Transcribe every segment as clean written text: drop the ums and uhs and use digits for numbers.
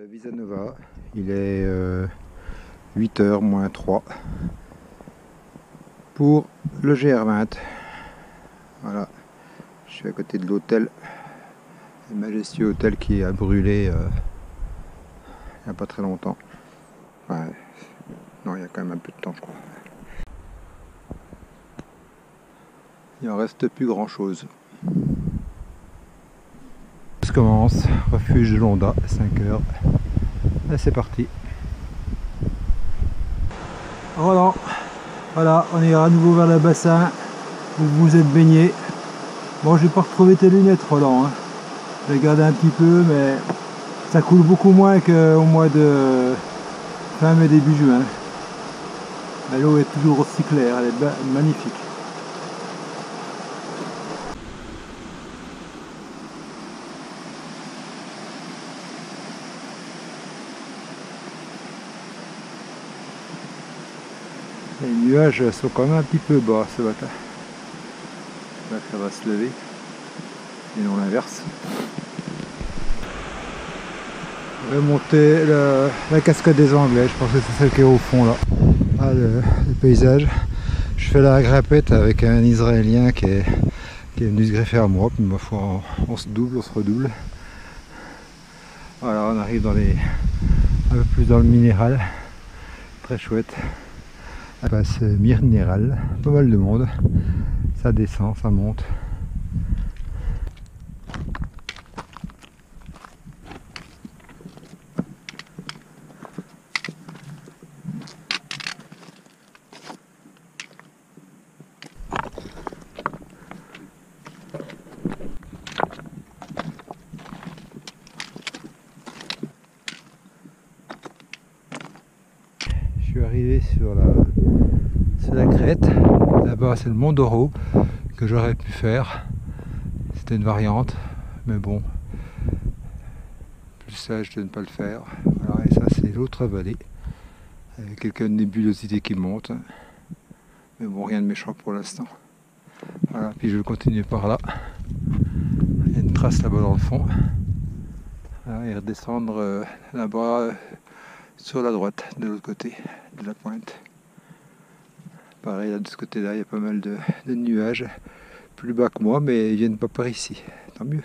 Visanova, il est 8h moins 3 pour le GR20. Voilà, je suis à côté de l'hôtel, le majestueux hôtel qui a brûlé il n'y a pas très longtemps. Ouais. Non, il y a quand même un peu de temps, je crois. Il en reste plus grand chose. Ça commence, refuge de Londa, 5h. Et c'est parti. Roland, voilà, on ira à nouveau vers le bassin où vous êtes baigné. Bon, j'ai pas retrouvé tes lunettes, Roland. Hein. J'ai regardé un petit peu, mais ça coule beaucoup moins qu'au mois de fin mai, début juin. L'eau est toujours aussi claire, elle est magnifique. Les nuages sont quand même un petit peu bas ce matin. Là, ça va se lever, et non l'inverse. On va monter la cascade des Anglais, je pense que c'est celle qui est au fond là. Ah, le paysage. Je fais la grimpette avec un Israélien qui est venu se greffer à moi, puis ma foi on se double, on se redouble. Voilà, on arrive un peu plus dans le minéral, très chouette. Ça passe minéral, pas mal de monde, ça descend, ça monte. Je suis arrivé sur la crête, là-bas c'est le Mont Doro que j'aurais pu faire, c'était une variante, mais bon, plus sage de ne pas le faire. Voilà, et ça c'est l'autre vallée, avec quelques nébulosités qui montent, mais bon, rien de méchant pour l'instant. Voilà, puis je vais continuer par là, il y a une trace là-bas dans le fond, voilà, et redescendre là-bas sur la droite, de l'autre côté de la pointe. Pareil, là de ce côté-là, il y a pas mal de nuages, plus bas que moi, mais ils viennent pas par ici, tant mieux.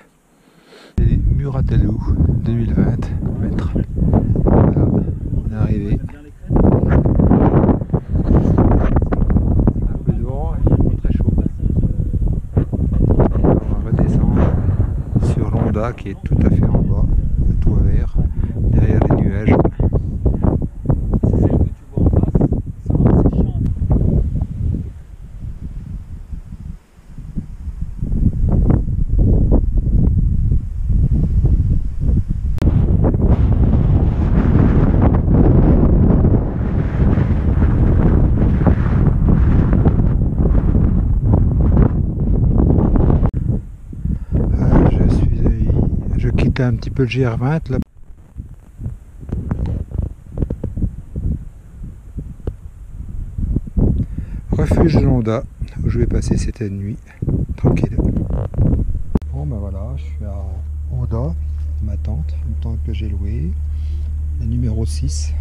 Les Muratelou 2020 mètres. Voilà, on est arrivé. Un peu de vent, pas très chaud. Et on va redescendre sur Londa qui est tout à fait en bas, le toit vert, derrière les nuages. Un petit peu le GR20 là. Refuge de Londa où je vais passer cette nuit tranquille. Bon ben voilà, je suis à Honda, ma tente, une tente que j'ai louée, le numéro 6.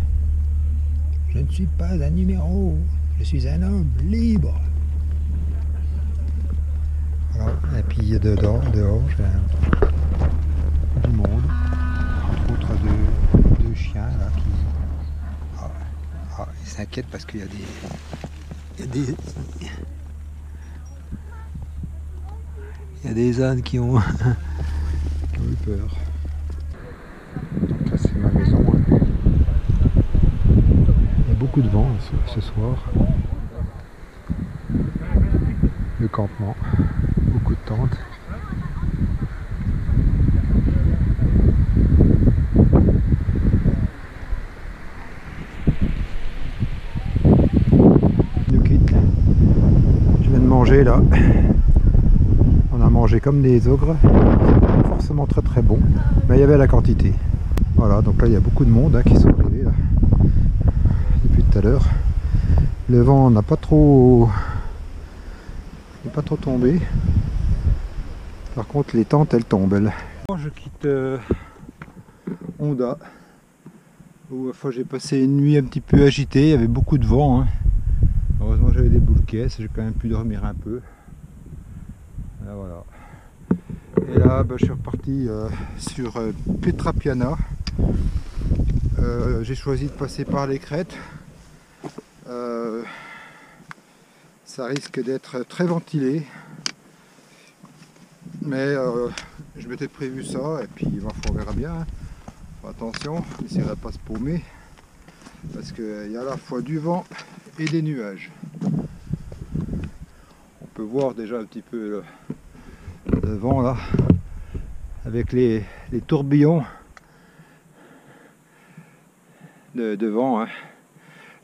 Je ne suis pas un numéro, je suis un homme libre. Voilà, et puis dehors j'ai du monde, entre autres deux chiens là qui ils s'inquiètent parce qu'il y a des ânes qui ont eu peur. Donc là c'est ma maison. Il y a beaucoup de vent ce soir. Le campement, beaucoup de tentes. Là, on a mangé comme des ogres, pas forcément très bon, mais il y avait la quantité. Voilà, donc là il y a beaucoup de monde qui sont arrivés là, depuis tout à l'heure. Le vent n'a pas trop tombé. Par contre les tentes elles tombent. Moi je quitte Honda Enfin, j'ai passé une nuit un petit peu agitée, il y avait beaucoup de vent, hein. Heureusement j'avais des boules caisses, j'ai quand même pu dormir un peu. Là, voilà. Et là je suis reparti sur Petrapiana. J'ai choisi de passer par les crêtes. Ça risque d'être très ventilé. Mais je m'étais prévu ça et puis on verra bien, hein. Attention, on essaiera de pas se paumer parce qu'il y a à la fois du vent et des nuages. On peut voir déjà un petit peu le vent là avec les tourbillons de vent, hein.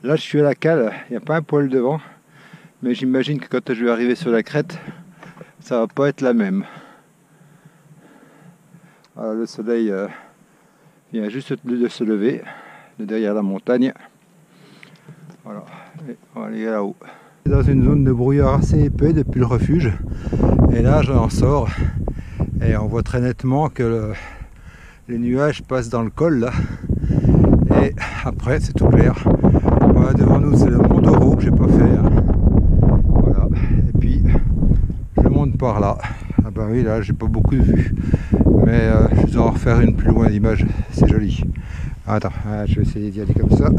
Là je suis à la cale, il n'y a pas un poil de vent, mais j'imagine que quand je vais arriver sur la crête ça va pas être la même. Voilà, le soleil vient juste de se lever de derrière la montagne. Voilà, et on va aller là-haut. Dans une zone de brouillard assez épais depuis le refuge, et là j'en sors et on voit très nettement que les nuages passent dans le col là, et après c'est tout clair. Voilà, devant nous c'est le mont d'Oro que j'ai pas fait, hein. Voilà, et puis je monte par là. Ah bah oui, là j'ai pas beaucoup de vue, mais je vais en refaire une plus loin d'image, c'est joli. Attends, je vais essayer d'y aller comme ça.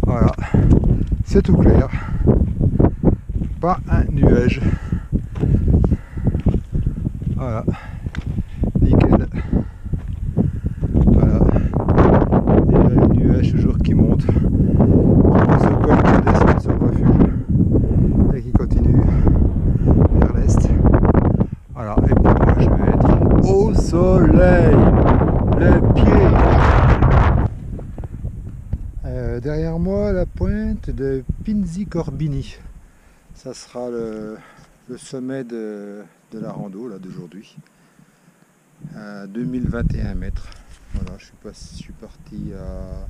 Voilà, c'est tout clair, pas un nuage. Voilà, nickel. Voilà, et les nuages toujours qui montent. Ce col qui descend sur le refuge et qui continue vers l'est. Voilà, et puis moi je vais être au soleil, les pieds. Derrière moi la pointe de Pinzi Corbini. Ça sera le sommet de la rando d'aujourd'hui. 2021 mètres. Voilà, je suis parti à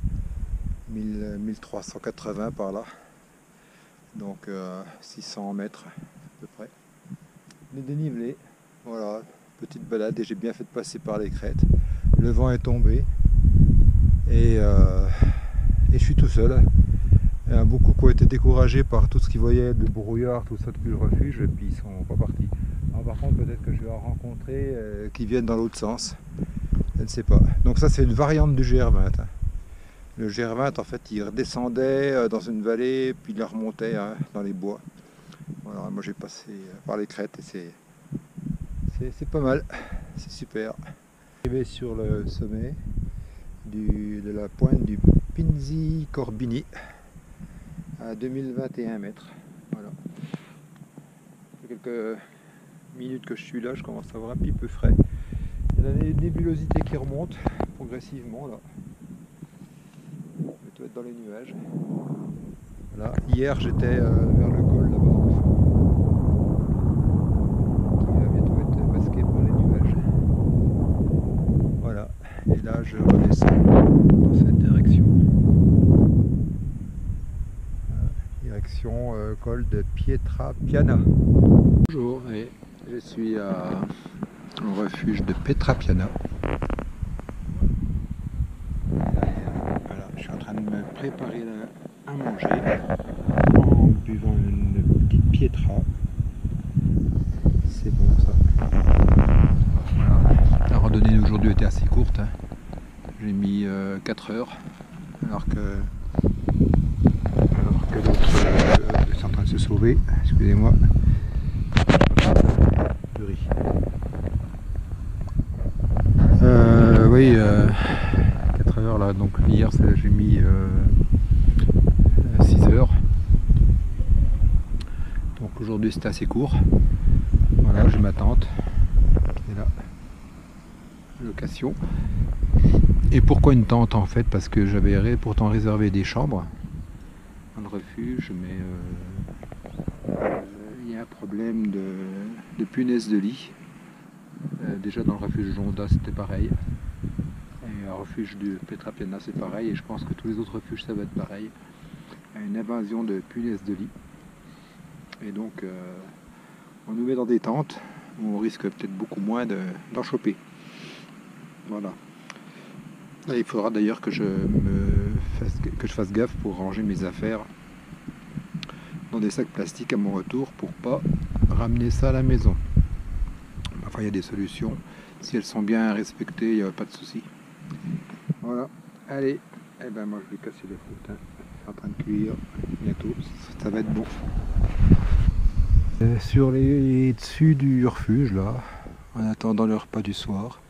1380 par là. Donc 600 mètres à peu près. Les dénivelés. Voilà, petite balade et j'ai bien fait de passer par les crêtes. Le vent est tombé et je suis tout seul. Il y en a beaucoup qui ont été découragés par tout ce qu'ils voyaient de brouillard, tout ça depuis le refuge, et puis ils sont pas partis. Alors, par contre, peut-être que je vais en rencontrer qui viennent dans l'autre sens. Je ne sais pas. Donc ça, c'est une variante du GR20. Le GR20, en fait, il redescendait dans une vallée, puis il remontait, hein, dans les bois. Voilà, moi j'ai passé par les crêtes et c'est pas mal, c'est super. Arrivé sur le sommet de la pointe du Pinzi Corbini à 2021 mètres. Voilà. Ça fait quelques minutes que je suis là, je commence à avoir un petit peu frais. Il y a la nébulosité qui remonte progressivement là. Je dois être dans les nuages. Voilà. Hier j'étais vers le col là-bas dans le fond, qui va bientôt être masqué par les nuages. Voilà. Et là je redescends dans cette direction. Direction col de Petrapiana. Bonjour, et je suis au refuge de Petrapiana. Voilà, je suis en train de me préparer à manger en buvant une petite pietra. C'est bon ça. Voilà. La randonnée d'aujourd'hui était assez courte, hein. J'ai mis 4 heures alors que l'autre est en train de se sauver. Excusez-moi. Le riz. Oui, 4 heures là. Donc hier j'ai mis 6 heures. Donc aujourd'hui c'était assez court. Voilà, j'ai ma tente qui est là. Location. Et pourquoi une tente en fait? Parce que j'avais pourtant réservé des chambres dans le refuge, mais il y a un problème de punaise de lit. Déjà dans le refuge de Jonda c'était pareil. Et le refuge de Petrapiana c'est pareil, et je pense que tous les autres refuges ça va être pareil. à une invasion de punaises de lit. Et donc on nous met dans des tentes où on risque peut-être beaucoup moins d'en choper. Voilà. Là, il faudra d'ailleurs que je fasse gaffe pour ranger mes affaires dans des sacs plastiques à mon retour pour pas ramener ça à la maison. Enfin, il y a des solutions. Si elles sont bien respectées, il n'y a pas de souci. Voilà. Allez. Eh ben moi je vais casser les fruits. Hein. C'est en train de cuire. Bientôt. Ça va être bon. Sur les dessus du refuge là, en attendant le repas du soir,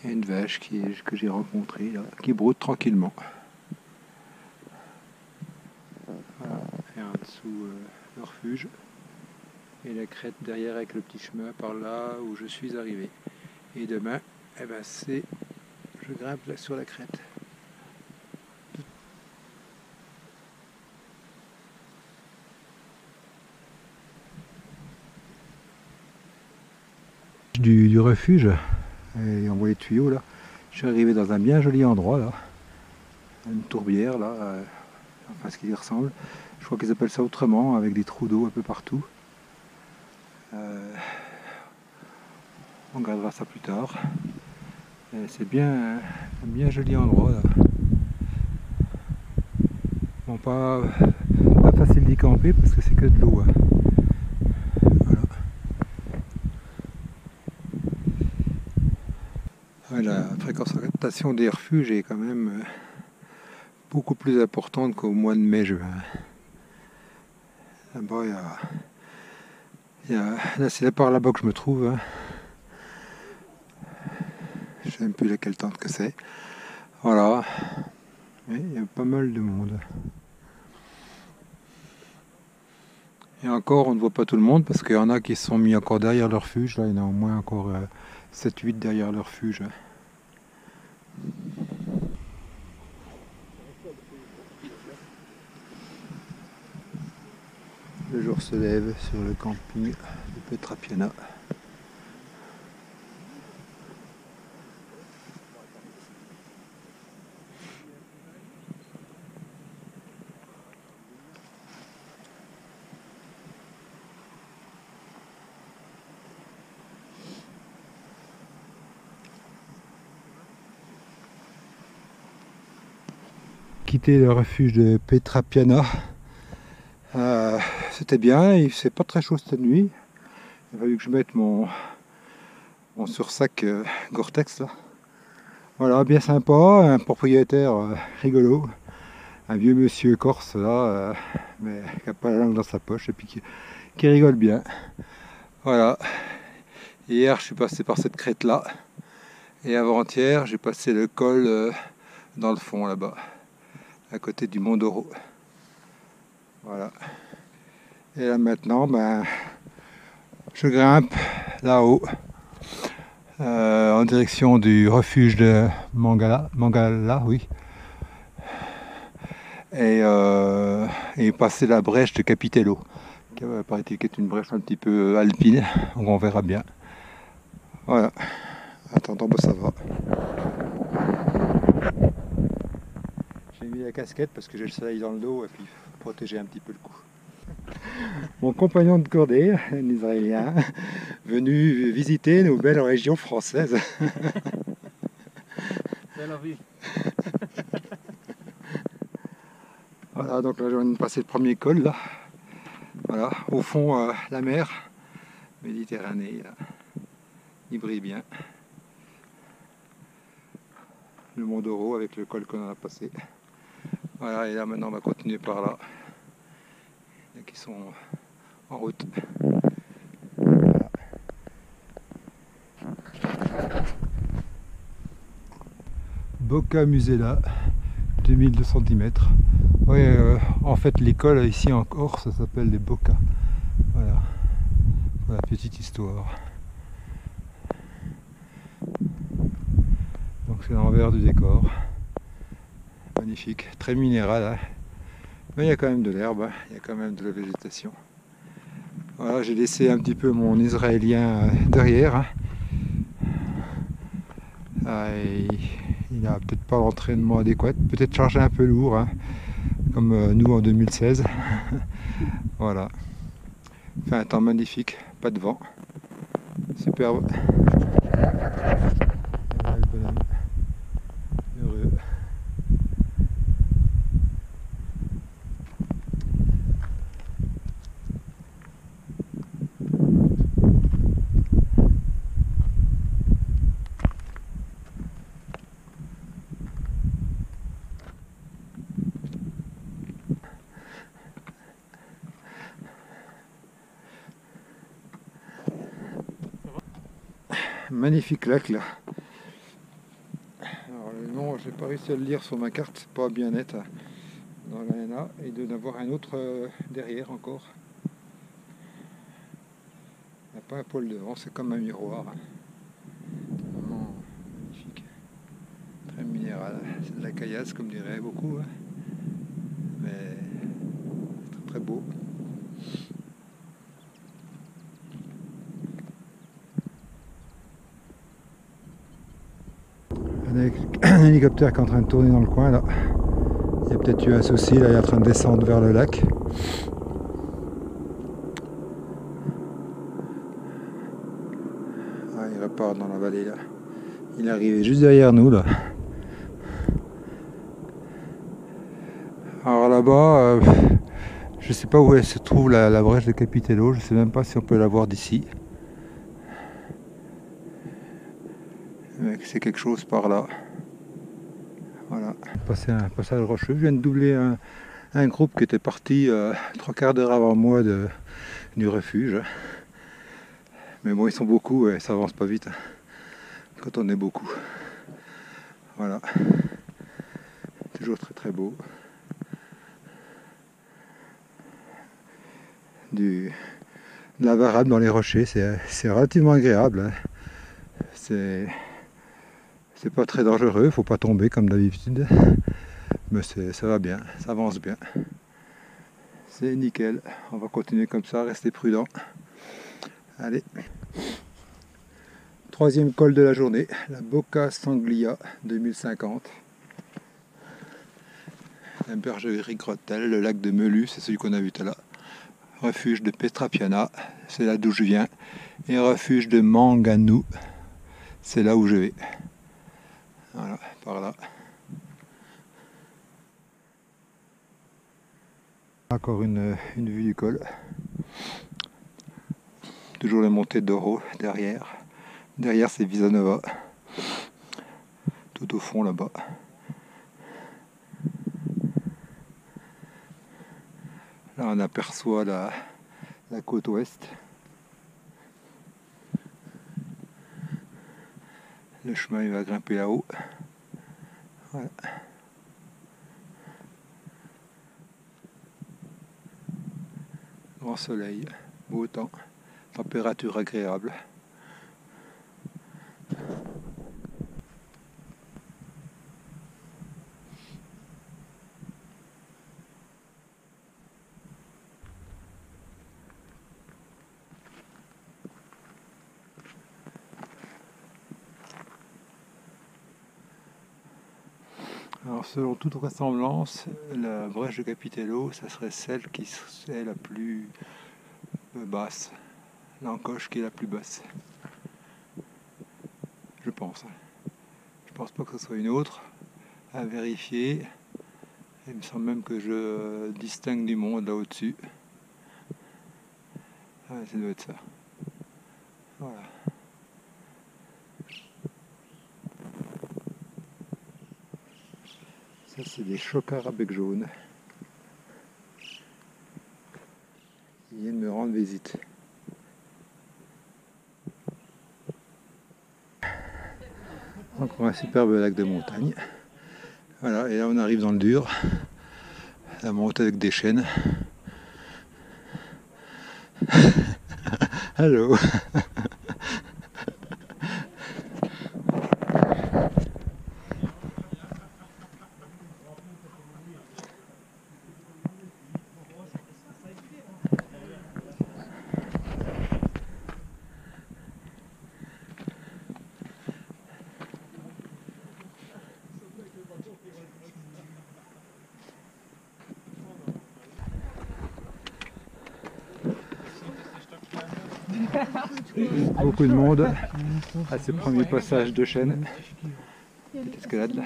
il y a une vache que j'ai rencontrée là, qui broute tranquillement. Voilà. Et en dessous le refuge. Et la crête derrière avec le petit chemin par là où je suis arrivé. Et demain, eh ben je grimpe là sur la crête. Du refuge, et on voit les tuyaux là. Je suis arrivé dans un bien joli endroit là, une tourbière là, enfin ce qui y ressemble. Je crois qu'ils appellent ça autrement, avec des trous d'eau un peu partout. On regardera ça plus tard. C'est bien un bien joli endroit là. Bon, pas facile d'y camper parce que c'est que de l'eau. Hein. Voilà. La fréquentation des refuges est quand même beaucoup plus importante qu'au mois de mai-juin. Là-bas, là, c'est par là-bas que je me trouve. Hein. Je ne sais même plus laquelle tente que c'est. Voilà. Et il y a pas mal de monde. Et encore, on ne voit pas tout le monde parce qu'il y en a qui se sont mis encore derrière leur refuge. Là, il y en a au moins encore 7-8 derrière leur refuge. Le jour se lève sur le camping de Petrapiana. Quitter le refuge de Petrapiana. C'était bien, il faisait pas très chaud cette nuit. Il a fallu que je mette mon sursac Gore-Tex là. Voilà, bien sympa, un propriétaire rigolo, un vieux monsieur corse là, mais qui n'a pas la langue dans sa poche et puis qui rigole bien. Voilà. Hier je suis passé par cette crête là et avant-hier j'ai passé le col dans le fond là-bas, à côté du Mont d'Oro. Voilà. Et là maintenant, je grimpe là-haut, en direction du refuge de Mangala, oui. Et passer la brèche de Capitello, qui paraît-il est une brèche un petit peu alpine, donc on verra bien. Voilà. Attends, ça va. J'ai mis la casquette parce que j'ai le soleil dans le dos et puis protéger un petit peu le cou. Mon compagnon de cordée, un Israélien, venu visiter nos belles régions françaises. Belle vie. Voilà, donc là je viens de passer le premier col là. Voilà, au fond la mer, Méditerranée, là. Il brille bien. Le Mont d'Oro avec le col qu'on a passé. Voilà, et là maintenant on va continuer par là. Il y en a qui sont en route. Voilà. Boca Musella, 2200 cm. Ouais, en fait l'école ici en Corse, ça s'appelle les Bocas. Voilà. Voilà, petite histoire. Donc c'est l'envers du décor. Magnifique, très minéral. Hein. Mais il y a quand même de l'herbe, il y a quand même de la végétation. Voilà, j'ai laissé un petit peu mon Israélien derrière. Hein. Et il n'a peut-être pas l'entraînement adéquat, peut-être chargé un peu lourd, hein, comme nous en 2016. Voilà. Il fait un temps magnifique, pas de vent. Superbe. Et là, le bonhomme, heureux. Magnifique lac là. Alors le nom, j'ai pas réussi à le lire sur ma carte, c'est pas bien net dans l'ANA, et de n'avoir un autre derrière encore. Il n'y a pas un pôle devant, c'est comme un miroir. Vraiment magnifique. Très minéral. C'est de la caillasse comme dirait beaucoup, hein. Mais très très beau. Un hélicoptère qui est en train de tourner dans le coin là. Il y a peut-être eu un souci, là il est en train de descendre vers le lac. Ah, il repart dans la vallée là. Il est arrivé juste derrière nous là. Alors là-bas, je sais pas où elle se trouve la brèche de Capitello, je sais même pas si on peut la voir d'ici. C'est quelque chose par là. Voilà. Passer un passage rocheux. Je viens de doubler un groupe qui était parti 3/4 d'heure avant moi du refuge. Mais bon, ils sont beaucoup et ça avance pas vite quand on est beaucoup. Voilà. Toujours très très beau. De la varade dans les rochers, c'est relativement agréable, hein. C'est pas très dangereux, faut pas tomber comme d'habitude. Mais ça va bien, ça avance bien. C'est nickel. On va continuer comme ça, rester prudent. Allez. Troisième col de la journée, la Boca Sanglia 2050. La bergerie Grotel, le lac de Melu, c'est celui qu'on a vu tout à l'heure. Refuge de Petrapiana, c'est là d'où je viens. Et refuge de Manganou, c'est là où je vais. Voilà, par là. Encore une vue du col. Toujours les montées d'Oro derrière. Derrière c'est Visanova. Tout au fond là-bas. Là on aperçoit la côte ouest. Le chemin il va grimper là-haut. Voilà. Grand soleil, beau temps, température agréable. Alors selon toute vraisemblance, la brèche de Capitello, ça serait celle qui est la plus basse, l'encoche qui est la plus basse. Je pense. Je pense pas que ce soit une autre, à vérifier. Il me semble même que je distingue du monde là au-dessus. Ah, ça doit être ça. Voilà. Ça c'est des chocards à bec jaune. Ils viennent me rendre visite. Encore un superbe lac de montagne. Voilà, et là on arrive dans le dur. La montée avec des chênes. Allô. Beaucoup de monde à ce premier passage de chaîne. Petite escalade là.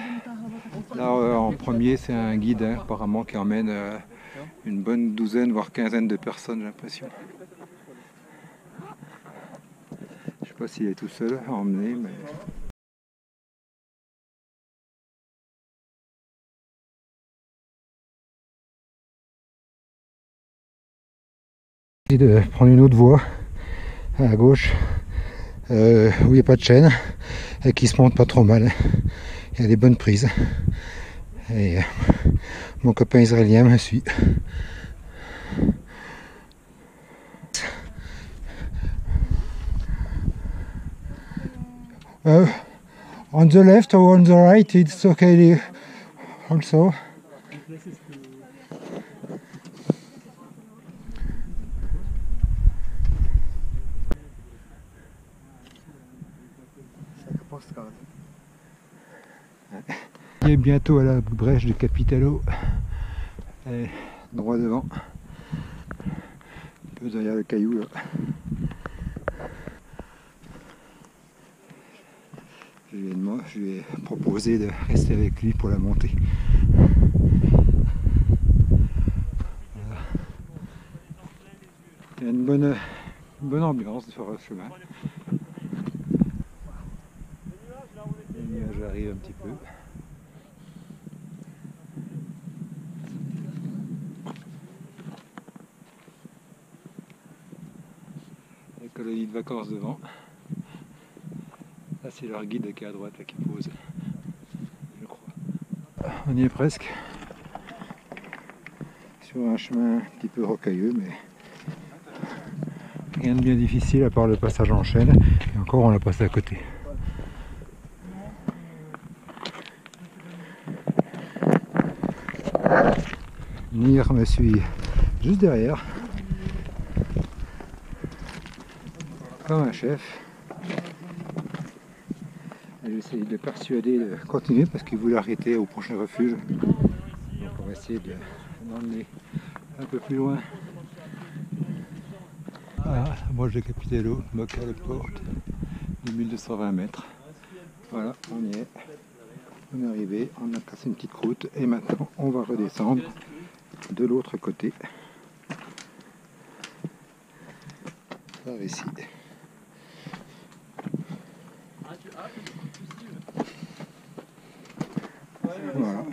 Là en premier c'est un guide apparemment qui emmène une bonne douzaine voire quinzaine de personnes, j'ai l'impression. Je sais pas s'il est tout seul à emmener, mais... de prendre une autre voie à gauche où il n'y a pas de chaîne et qui se monte pas trop mal. Il y a des bonnes prises et mon copain israélien me suit. On the left or on the right, it's okay also. Il est bientôt à la brèche de Capitello, et droit devant, un peu derrière le caillou là. Je lui ai proposé de rester avec lui pour la montée. Voilà. Il y a une bonne ambiance sur le chemin. Les nuages arrivent un petit peu. Les colonies de vacances devant. Là c'est leur guide qui est à droite là, qui pose, je crois. On y est presque. Sur un chemin un petit peu rocailleux, mais rien de bien difficile à part le passage en chaîne. Et encore on l'a passé à côté. Nir me suit juste derrière. Comme un chef. J'essaie de le persuader de continuer parce qu'il voulait arrêter au prochain refuge. Donc on va essayer de l'emmener un peu plus loin. Voilà, moi j'ai Capitello, Moccale Porte, de 1220 mètres. Voilà, on y est. On est arrivé, on a cassé une petite croûte et maintenant on va redescendre de l'autre côté. Par ici. Voilà.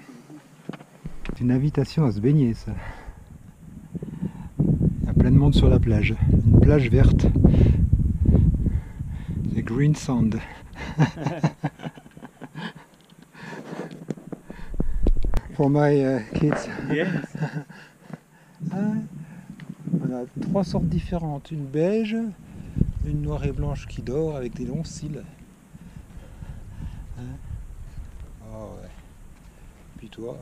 C'est une invitation à se baigner, ça. Il y a plein de monde sur la plage. Une plage verte. C'est Green Sand. For my kids. Yes. On a 3 sortes différentes. Une beige, une noire et blanche qui dort avec des longs cils. Oh ouais. Puis toi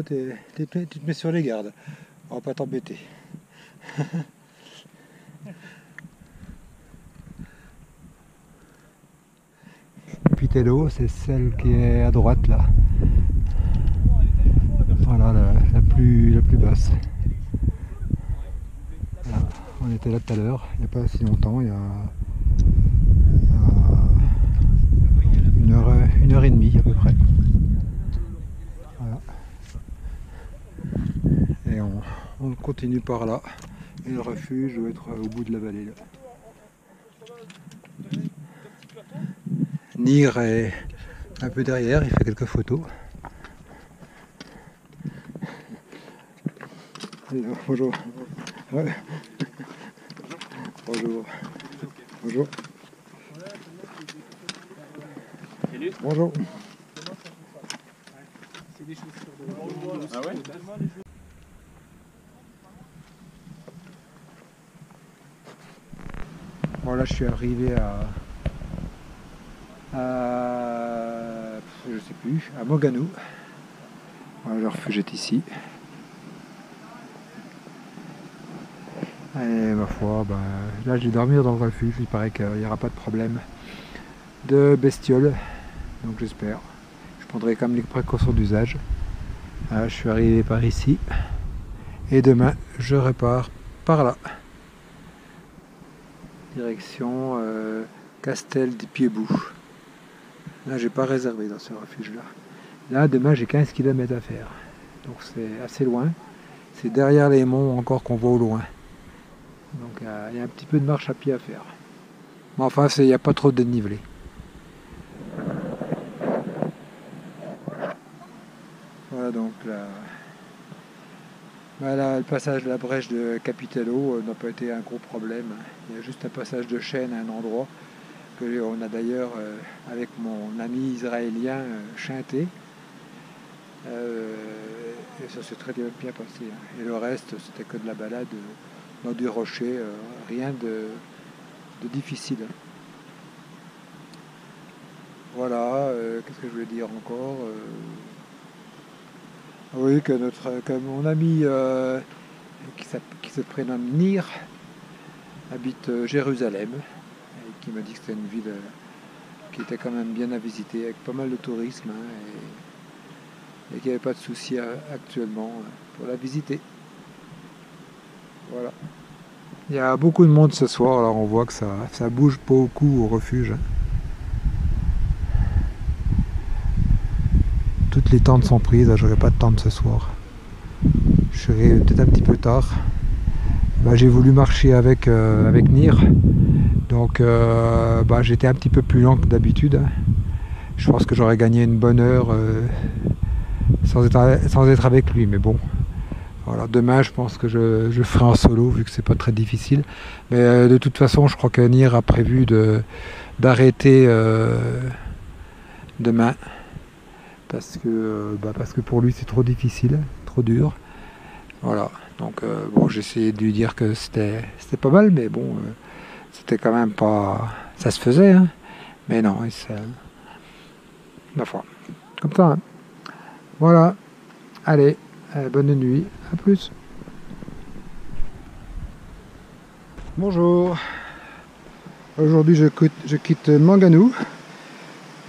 tu te mets sur les gardes. On va pas t'embêter. Capitello, c'est celle qui est à droite là. Voilà, la plus basse. Voilà. On était là tout à l'heure, il n'y a pas si longtemps, il y a une heure et demie à peu près. Voilà. Et on continue par là. Et le refuge doit être au bout de la vallée là. Nir est un peu derrière, il fait quelques photos. Bonjour. Ouais. Bonjour. Bonjour. Bonjour. Ah ouais? Bon là je suis arrivé je sais plus, à Mogano. Voilà, le refuge est ici. Et ma foi, là je vais dormir dans le refuge, il paraît qu'il n'y aura pas de problème de bestioles, donc j'espère. Je prendrai quand même les précautions d'usage. Je suis arrivé par ici et demain je repars par là. Direction Castel des Pieds-Bouts. Là, j'ai pas réservé dans ce refuge-là. Là, demain, j'ai 15 km à faire. Donc, c'est assez loin. C'est derrière les monts encore qu'on voit au loin. Donc, il y a un petit peu de marche à pied à faire. Mais enfin, il n'y a pas trop de dénivelé. Voilà donc le passage de la brèche de Capitello n'a pas été un gros problème. Il y a juste un passage de chêne à un endroit que on a d'ailleurs avec mon ami israélien chanté. Et ça s'est très bien passé. Et le reste, c'était que de la balade dans du rocher, rien de difficile. Voilà, qu'est-ce que je voulais dire encore oui, que mon ami qui se prénomme Nir habite Jérusalem et qui m'a dit que c'était une ville qui était quand même bien à visiter avec pas mal de tourisme et qu'il n'y avait pas de soucis actuellement pour la visiter. Voilà. Il y a beaucoup de monde ce soir, alors on voit que ça bouge beaucoup au refuge. Toutes les tentes sont prises, j'aurai pas de tente ce soir. Je serai peut-être un petit peu tard. J'ai voulu marcher avec Nir, donc j'étais un petit peu plus lent que d'habitude. Je pense que j'aurais gagné une bonne heure sans être avec lui, mais bon. Voilà, demain, je pense que je ferai en solo, vu que c'est pas très difficile. Mais de toute façon, je crois que Nir a prévu d'arrêter demain. Parce que pour lui, c'est trop difficile, trop dur. Voilà, donc j'ai essayé de lui dire que c'était pas mal, mais bon, c'était quand même pas... Ça se faisait, hein. Mais non, ma foi, comme ça. Hein. Voilà, allez, bonne nuit, à plus. Bonjour, aujourd'hui je quitte Manganou.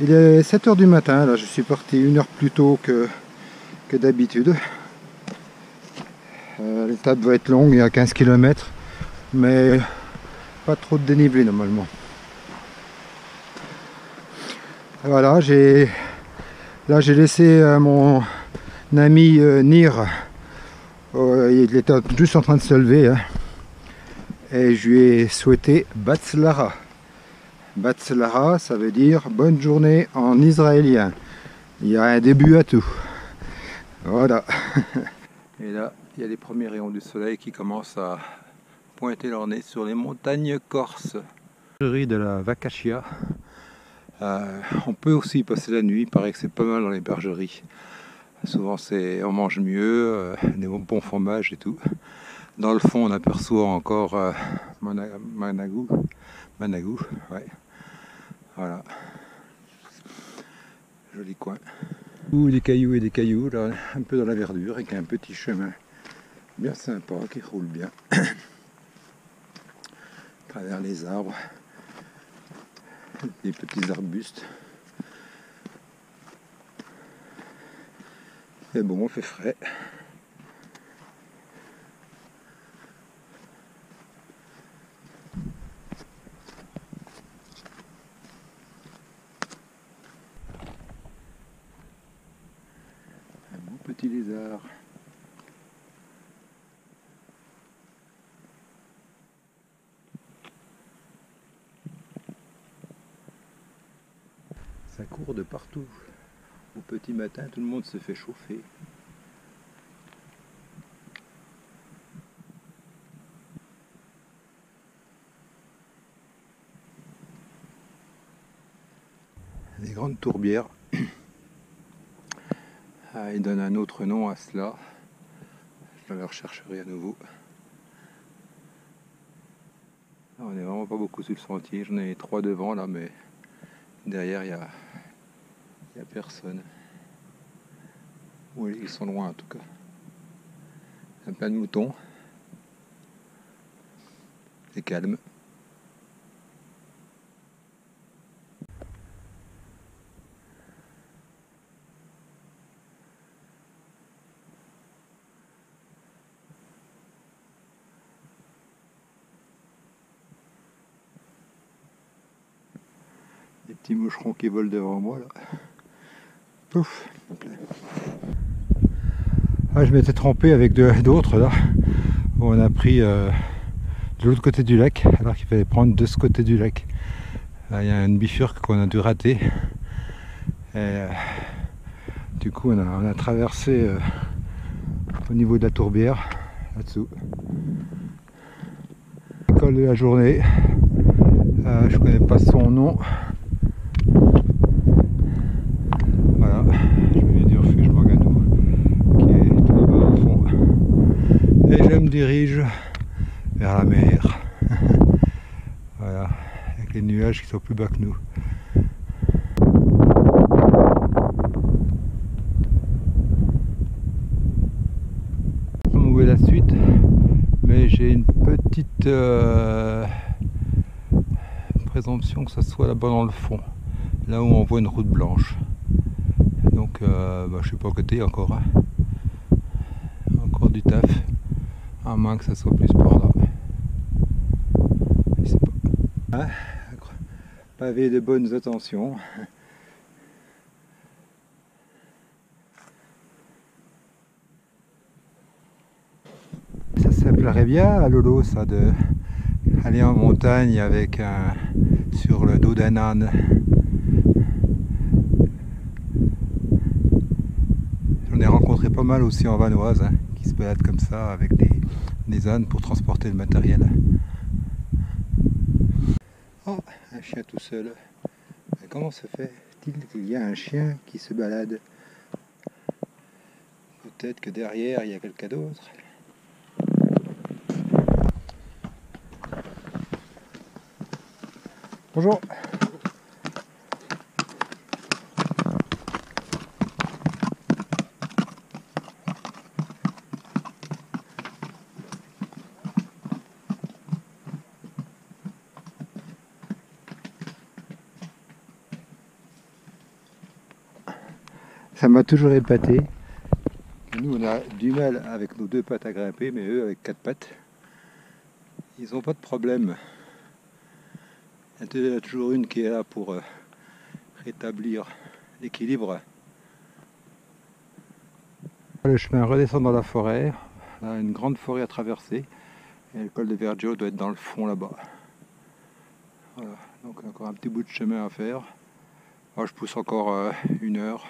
Il est 7h du matin, là je suis parti 1 heure plus tôt que d'habitude. L'étape va être longue, il y a 15 km, mais pas trop de dénivelé normalement. Voilà, j'ai laissé mon ami Nir, il était juste en train de se lever, hein, et je lui ai souhaité Batzlara. Batzlara, ça veut dire bonne journée en israélien. Il y a un début à tout. Voilà. Et là, il y a les premiers rayons du soleil qui commencent à pointer leur nez sur les montagnes corses. De la Vacacia. On peut aussi passer la nuit, il paraît que c'est pas mal dans les bergeries. Souvent on mange mieux, des bons fromages et tout. Dans le fond on aperçoit encore Managou, ouais. Voilà. Joli coin. Des cailloux et des cailloux, là, un peu dans la verdure, avec un petit chemin bien sympa qui roule bien. À travers les arbres, des petits arbustes. Et bon, on fait frais. Un beau petit lézard. Ça court de partout. Au petit matin, tout le monde se fait chauffer. Des grandes tourbières. Ils donnent un autre nom à cela. Je le rechercherai à nouveau. On n'est vraiment pas beaucoup sur le sentier. J'en ai 3 devant là, mais derrière il y a personne. Oui, ils sont loin en tout cas. Il y a plein de moutons. C'est calme. Les petits moucherons qui volent devant moi là. Pouf. Ah, je m'étais trompé avec d'autres là. On a pris de l'autre côté du lac, alors qu'il fallait prendre de ce côté du lac. Là, il y a une bifurque qu'on a dû rater. Et, du coup, on a traversé au niveau de la tourbière, là-dessous. L'école de la journée. Je connais pas son nom. Voilà, je me viens du refuge Morganou, qui est tout là-bas dans le fond. Et je me dirige vers la mer. Voilà, avec les nuages qui sont plus bas que nous. Je vais mouiller la suite, mais j'ai une petite présomption que ce soit là-bas dans le fond, là où on voit une route blanche. Donc je suis pas à côté encore, hein. Encore du taf, à moins que ça soit plus par là. Je sais pas. Hein, pavé de bonnes intentions. Ça plairait bien à Lolo, ça, de aller en montagne avec sur le dos d'un âne. J'en ai rencontré pas mal aussi en Vanoise, hein, qui se baladent comme ça avec des ânes pour transporter le matériel. Oh, un chien tout seul. Mais comment se fait-il qu'il y a un chien qui se balade? Peut-être que derrière il y a quelqu'un d'autre. Bonjour. Ça m'a toujours épaté. Nous, on a du mal avec nos 2 pattes à grimper, mais eux, avec 4 pattes, ils n'ont pas de problème. Il y en a toujours une qui est là pour rétablir l'équilibre. Le chemin redescend dans la forêt. Là, une grande forêt à traverser. Et le col de Vergio doit être dans le fond là-bas. Voilà, donc encore un petit bout de chemin à faire. Moi, je pousse encore 1 heure.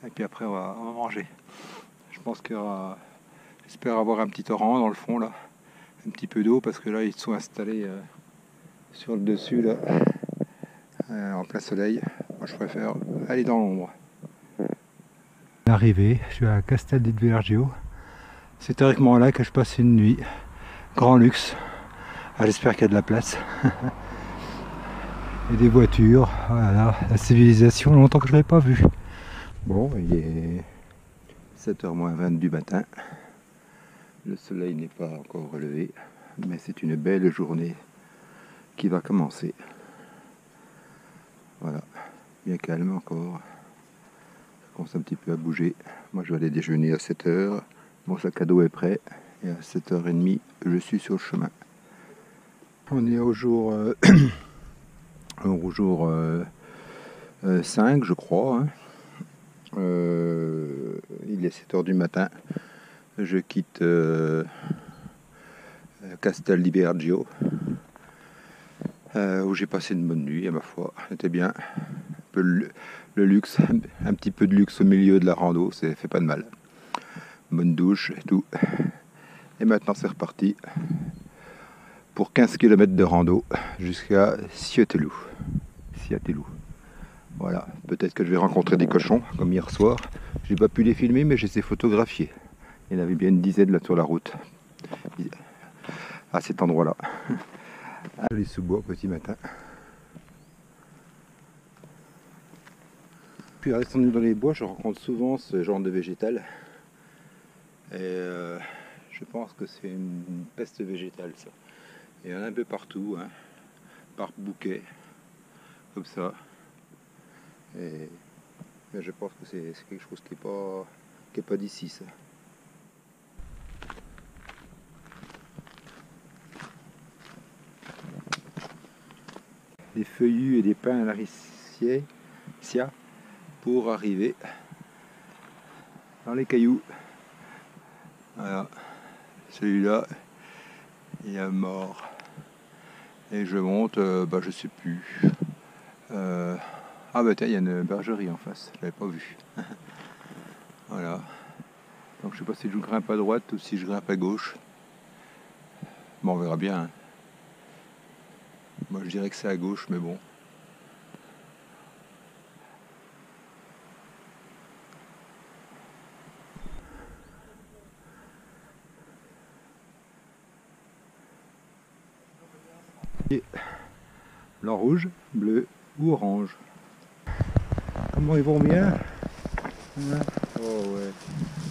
Et puis après, on va manger. Je pense qu'il y aura... J'espère avoir un petit torrent dans le fond là. Un petit peu d'eau parce que là, ils sont installés sur le dessus là. En plein soleil. Moi, je préfère aller dans l'ombre. Arrivé, je suis à Castel di Vergio. C'est théoriquement là que je passe une nuit. Grand luxe. Ah, j'espère qu'il y a de la place. Et des voitures. Voilà, la civilisation, longtemps que je ne l'avais pas vue. Bon, il est 7h moins 20 du matin. Le soleil n'est pas encore relevé, mais c'est une belle journée qui va commencer. Voilà, bien calme encore. Ça commence un petit peu à bouger. Moi, je vais aller déjeuner à 7h. Mon sac à dos est prêt. Et à 7h30, je suis sur le chemin. On est au jour, au jour 5, je crois. Hein. Il est 7h du matin. Je quitte Castel di Vergio, où j'ai passé une bonne nuit, à ma foi. C'était bien. Un peu le luxe, un petit peu de luxe au milieu de la rando, ça fait pas de mal. Bonne douche et tout. Et maintenant c'est reparti pour 15 km de rando jusqu'à Ciotelu. Voilà, peut-être que je vais rencontrer des cochons comme hier soir. J'ai pas pu les filmer, mais je les ai photographiés. Il y en avait bien une dizaine là sur la route, à cet endroit-là. Les sous-bois petit matin. Puis descendu dans les bois, je rencontre souvent ce genre de végétal. Et je pense que c'est une peste végétale, ça. Il y en a un peu partout, hein, par bouquet, comme ça. Et mais je pense que c'est quelque chose qui est pas d'ici, ça. Des feuillus et des pins à la Sia pour arriver dans les cailloux. Voilà, celui-là il est mort et je monte, je sais plus. Ah bah tiens, il y a une bergerie en face, je l'avais pas vu. Voilà. Donc je sais pas si je grimpe à droite ou si je grimpe à gauche. Bon, on verra bien. Hein. Moi je dirais que c'est à gauche, mais bon. Et blanc, rouge, bleu ou orange. Comment ils vont bien? Hein? Oh ouais,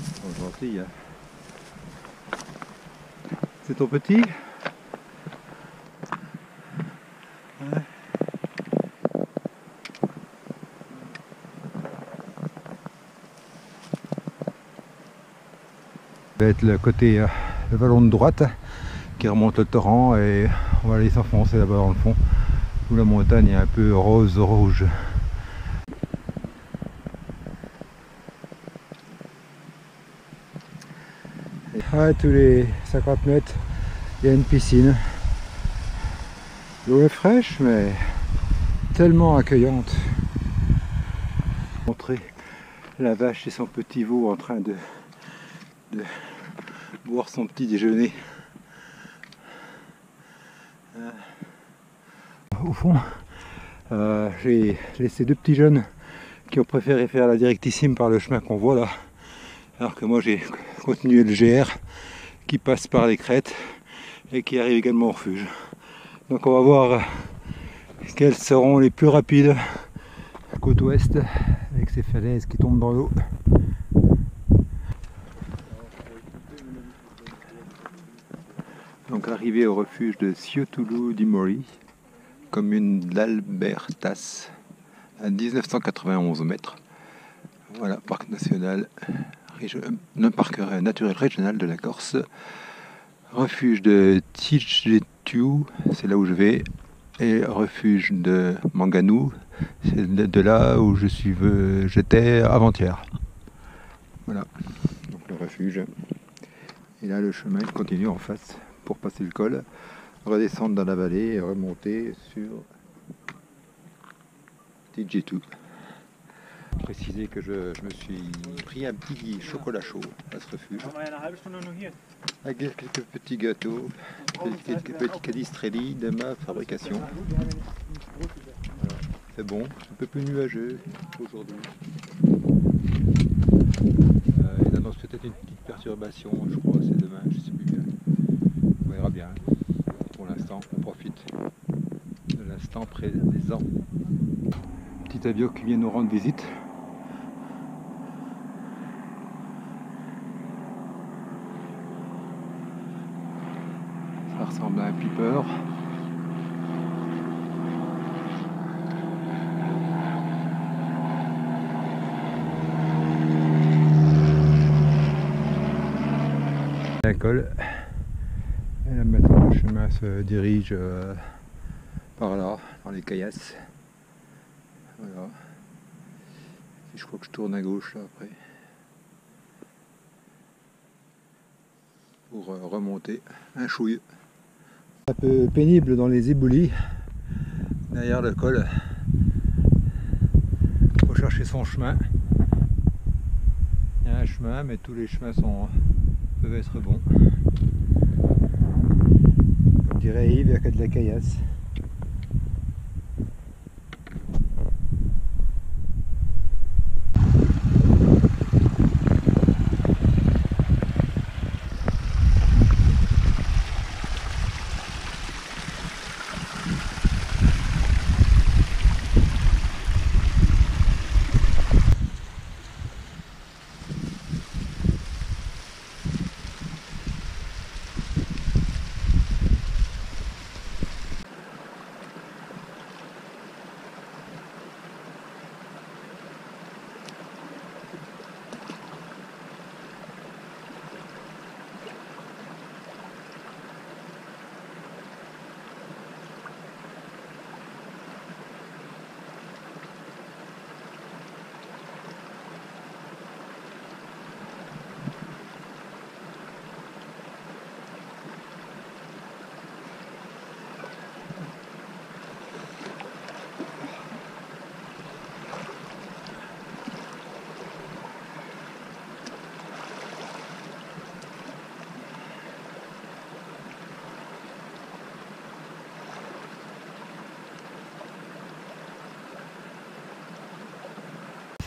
ils sont gentils. Hein. C'est ton petit? Hein? Ça va être le côté, le vallon de droite qui remonte le torrent et on va aller s'enfoncer là-bas dans le fond où la montagne est un peu rose-rouge. Ouais, tous les 50 mètres, il y a une piscine. L'eau est fraîche, mais tellement accueillante. Montrer la vache et son petit veau en train de boire son petit déjeuner. Au fond, j'ai laissé deux petits jeunes qui ont préféré faire la directissime par le chemin qu'on voit là, alors que moi j'ai continué le GR qui passe par les crêtes et qui arrive également au refuge. Donc on va voir quels seront les plus rapides côte ouest avec ces falaises qui tombent dans l'eau. Donc arrivé au refuge de Ciotulu di Mori, commune d'Albertas, à 1991 mètres. Voilà, parc national, parc naturel régional de la Corse. Refuge de Tigetu, c'est là où je vais, et refuge de Manganou, c'est de là où j'étais avant-hier. Voilà, donc le refuge. Et là le chemin continue en face pour passer le col, redescendre dans la vallée et remonter sur Tigetu. Préciser que je me suis pris un petit chocolat chaud à ce refuge avec quelques petits gâteaux, quelques petits cadistrelli de ma fabrication. Voilà. C'est bon, un peu plus nuageux aujourd'hui. Il annonce peut-être une petite perturbation, je crois, c'est demain, je sais plus bien. On verra bien. Pour l'instant, on profite de l'instant présent. Petit avion qui vient nous rendre visite. Ça ressemble à un piper. Un col. Et là maintenant le chemin se dirige par là, dans les caillasses. Voilà. Et je crois que je tourne à gauche là après. Pour remonter un chouille. Un peu pénible dans les éboulis, derrière le col. Il faut chercher son chemin. Il y a un chemin, mais tous les chemins peuvent être bons. Comme dirait Yves, il n'y a que de la caillasse.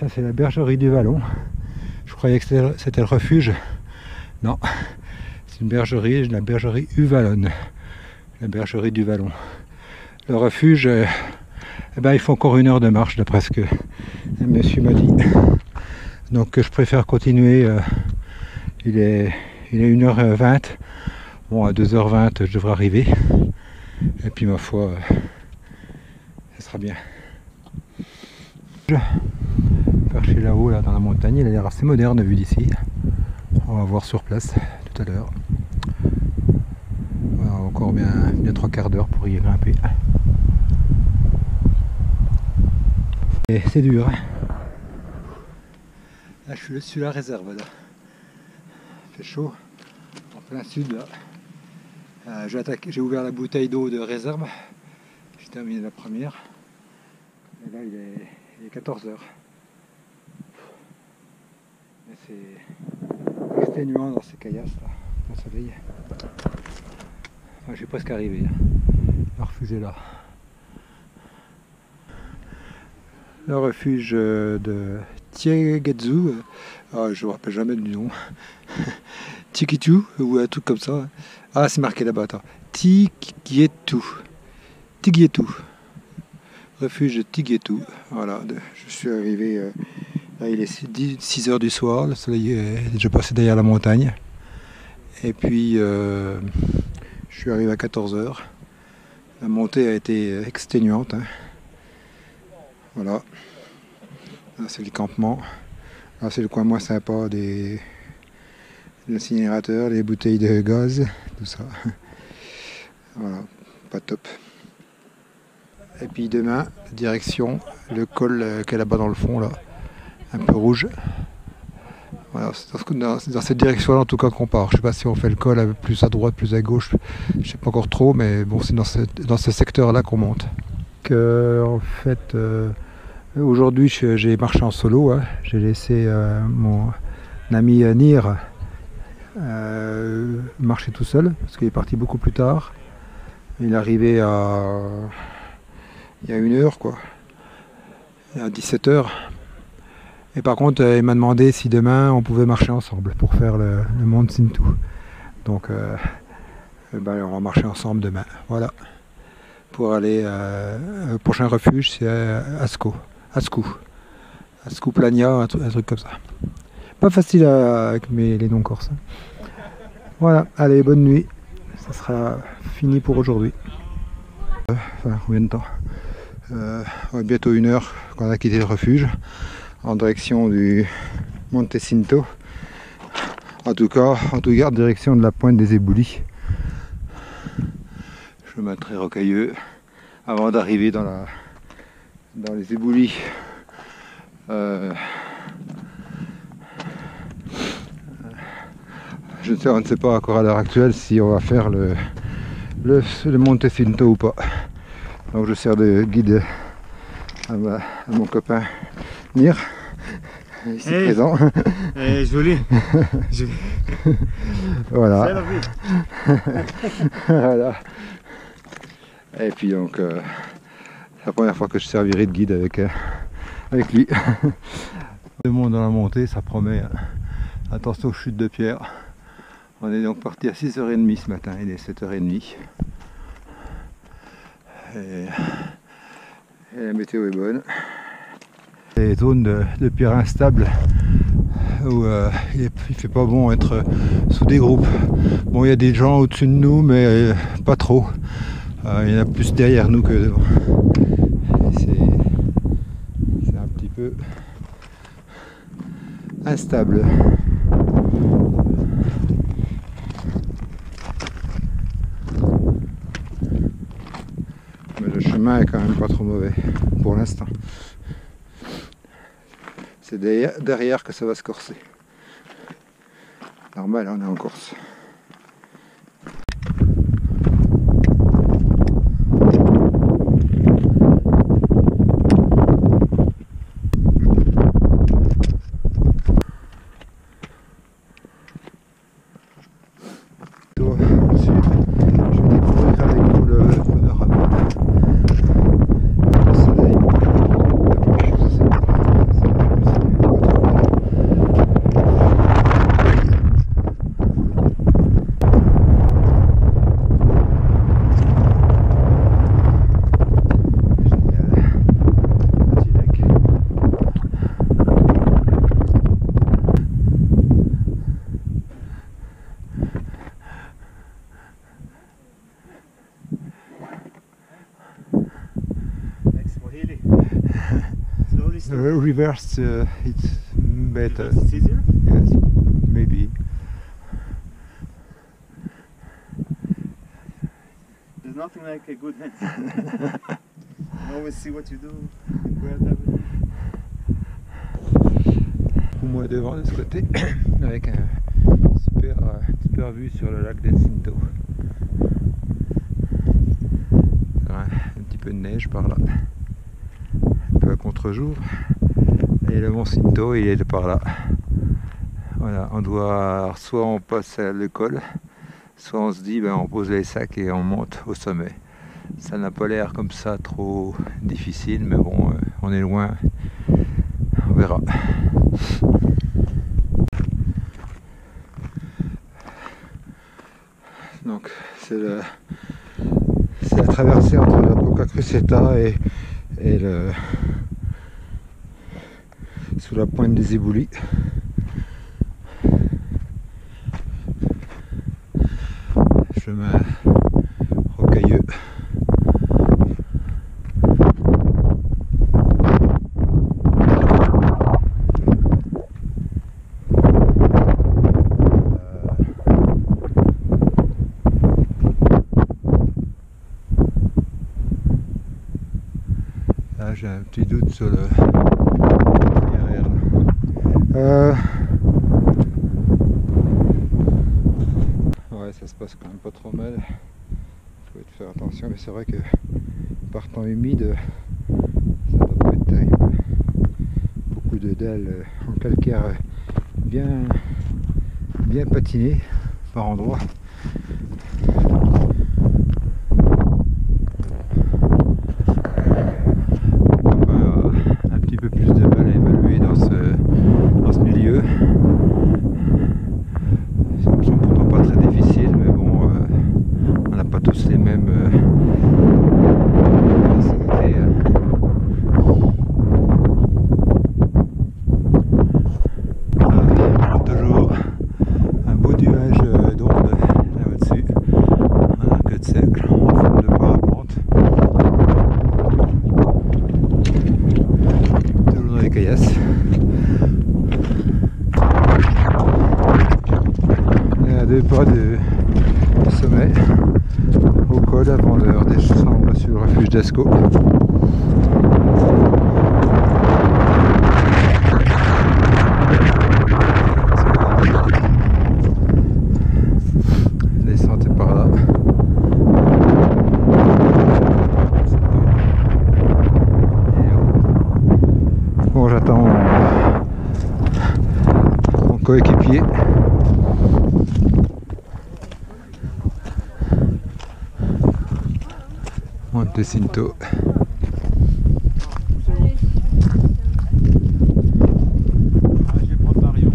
ça c'est la bergerie du Vallon. Je croyais que c'était le refuge. Non, c'est une bergerie, la bergerie Uvalon. La bergerie du Vallon. Le refuge, eh ben, il faut encore 1 heure de marche d'après ce que le monsieur m'a dit. Donc je préfère continuer. Il est 1h20. Bon, à 2h20 je devrais arriver. Et puis ma foi, ça sera bien. Perché là-haut, là, dans la montagne, il a l'air assez moderne vu d'ici. On va voir sur place tout à l'heure. Voilà, encore bien 3/4 d'heure pour y grimper. Et c'est dur. Hein. Là, je suis sur la réserve. Là. Il fait chaud, en plein sud. Là. J'ai ouvert la bouteille d'eau de réserve. J'ai terminé la première. Et là, il est 14 h. C'est exténuant dans ces caillasses là, au soleil. Enfin, je suis presque arrivé. Le refuge est là. Le refuge de Tiegetsu, je ne me rappelle jamais du nom. Tikitu ou un truc comme ça. Ah, c'est marqué là-bas, attends. Tigietu. Refuge de Tigietu. Voilà, je suis arrivé. Là, il est 6 h du soir, le soleil est déjà passé derrière la montagne. Et puis, je suis arrivé à 14 h. La montée a été exténuante. Hein. Voilà. Là, c'est le campement. Là, c'est le coin moins sympa des incinérateurs, les bouteilles de gaz, tout ça. Voilà, pas top. Et puis demain, direction le col qui est là-bas dans le fond, là. Un peu rouge. Voilà, c'est dans cette direction-là en tout cas qu'on part. Je ne sais pas si on fait le col plus à droite, plus à gauche. Je ne sais pas encore trop, mais bon, c'est dans ce secteur-là qu'on monte. En fait, aujourd'hui, j'ai marché en solo. Hein. J'ai laissé mon ami Nir marcher tout seul, parce qu'il est parti beaucoup plus tard. Il est arrivé il y a 1 heure, quoi. À 17 h. Et par contre, il m'a demandé si demain on pouvait marcher ensemble pour faire le Mont Sintu. Donc, on va marcher ensemble demain. Voilà. Pour aller au prochain refuge, c'est Ascou Plania, un truc comme ça. Pas facile avec les noms corses. Voilà. Allez, bonne nuit. Ça sera fini pour aujourd'hui. Enfin, combien de temps bientôt 1 heure qu'on a quitté le refuge. En direction du Monte Cinto. En tout cas, en direction de la pointe des Éboulis. Chemin très rocailleux avant d'arriver dans les Éboulis. On ne sait pas encore à l'heure actuelle si on va faire le Monte Cinto ou pas. Donc je sers de guide à mon copain Nir, ici présent. Joli. Voilà. C'est la vie. Voilà. Et puis donc, c'est la première fois que je servirai de guide avec lui. Le monde dans la montée, ça promet. Attention aux chutes de pierre. On est donc parti à 6h30 ce matin, il est 7h30. Et la météo est bonne. Les zones de pierre instable où il fait pas bon être sous des groupes. Bon, il y a des gens au-dessus de nous, mais pas trop. Il y en a plus derrière nous que devant. C'est un petit peu instable. Mais le chemin est quand même pas trop mauvais pour l'instant. C'est derrière que ça va se corser. Normal, on est en Corse. system? Reverse, it's better. It's easier? Yes, maybe. There's nothing like a good hand. You always see what you do, you grab everything. Ou moins devant de ce côté, avec un super vue sur le lac del Cinto. Un petit peu de neige par là, un peu à contre-jour. Et le mont Cinto, il est par là. Voilà, on doit, soit on passe le col, soit on se dit on pose les sacs et on monte au sommet. Ça n'a pas l'air comme ça trop difficile, mais bon, on est loin, on verra. Donc c'est la traversée entre la Boca Cruceta et sous la pointe des éboulis. Chemin rocailleux. Là j'ai un petit doute sur le itinéraire. Ouais, ça se passe quand même pas trop mal. Faut faire attention, mais c'est vrai que par temps humide, ça doit pas être terrible. Beaucoup de dalles en calcaire bien patinées par endroits. Un petit peu plus de mal à évaluer dans ce milieu. Ça me semble pourtant pas très difficile, mais bon, on n'a pas tous les mêmes facilités. On a toujours un beau nuage d'ondes là au-dessus, un queue de cercle en forme de parapente. Toujours dans les caillasses. On est à 2 pas du sommet, au col avant de redescendre sur le refuge d'Ascaux. La descente est par là. Bon, j'attends mon coéquipier. Monte Cinto. Je vais prendre Marion.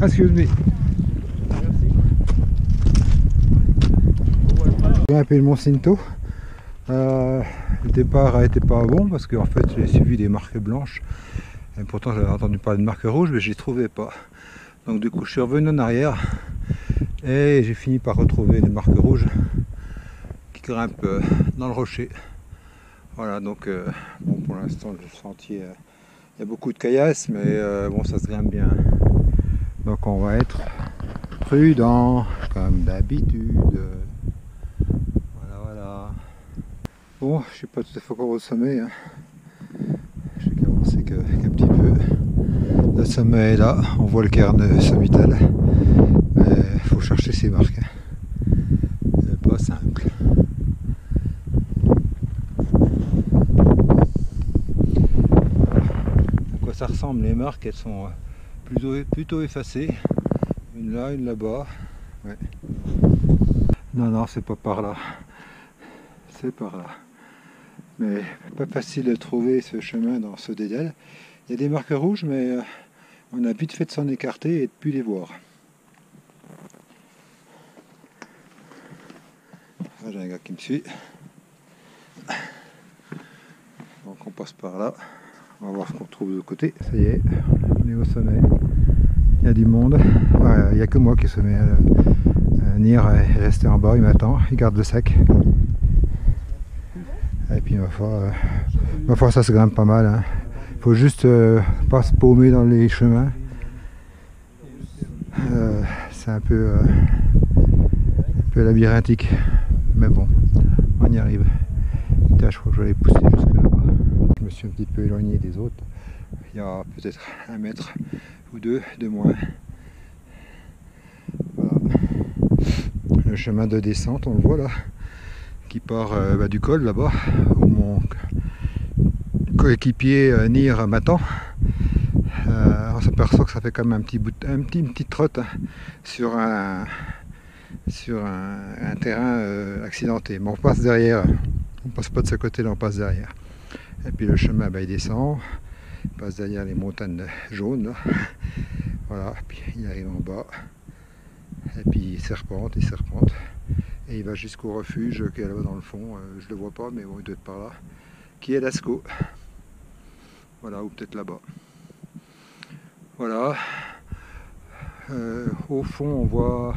Excuse me. J'ai grimpé le mont Cinto. Le départ a été pas bon parce qu'en fait j'ai suivi des marques blanches. Et pourtant j'avais entendu parler de marques rouges, mais je les trouvais pas. Donc du coup je suis revenu en arrière et j'ai fini par retrouver les marques rouges qui grimpent dans le rocher. Voilà, donc bon, pour l'instant le sentier, il y a beaucoup de caillasses, mais bon, ça se grimpe bien. Donc on va être prudent comme d'habitude. Voilà. Bon, je suis pas tout à fait encore au sommet, hein. Je sais qu'avancé qu'un petit peu. Le sommet est là, on voit le cairn sommital, mais il faut chercher ses marques, hein. C'est pas simple. À quoi ça ressemble les marques? Elles sont plutôt effacées. Une là, une là-bas. Ouais. Non, c'est pas par là. C'est par là. Mais pas facile de trouver ce chemin dans ce dédale. Il y a des marques rouges, mais on a vite fait de s'en écarter et de ne plus les voir. Là, j'ai un gars qui me suit. Bon, Donc on passe par là. On va voir ce qu'on trouve de l'autre côté. Ça y est, on est au sommet. Il y a du monde. Ouais, il n'y a que moi qui est au sommet. Nir est resté en bas, il m'attend, il garde le sac. Et puis ma foi ça se grimpe pas mal. Hein. Faut juste pas se paumer dans les chemins. C'est un peu labyrinthique. Mais bon, on y arrive. Putain, je crois que je vais aller pousser jusque là-bas. Je me suis un petit peu éloigné des autres. Il y a peut-être 1 mètre ou 2 de moins. Voilà. Le chemin de descente, on le voit là, qui part du col là-bas, où mon coéquipier Nir m'attend. On s'aperçoit que ça fait quand même une petite trotte hein, sur un terrain accidenté. Mais on passe derrière, on passe pas de ce côté là, on passe derrière. Et puis le chemin il descend, il passe derrière les montagnes jaunes là. Voilà, puis il arrive en bas. Et puis il serpente, et il va jusqu'au refuge qui est là-bas dans le fond, je le vois pas mais bon, il doit être par là, qui est Lascaux. Voilà, ou peut-être là-bas. Voilà. Au fond on voit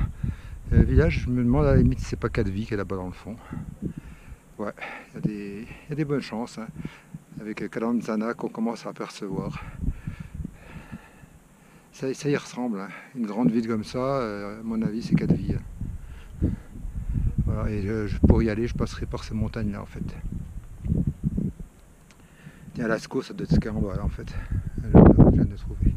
le village, je me demande à la limite si c'est pas Cadvi qui est là-bas dans le fond. Ouais, il y a des bonnes chances, hein, avec Calanzana qu'on commence à apercevoir. Ça y ressemble, hein. Une grande ville comme ça, à mon avis c'est Cadvi. Hein. Voilà, et pour y aller je passerai par ces montagnes là en fait. Tiens, Lascaux ça doit être en bas là en fait. Je viens de trouver.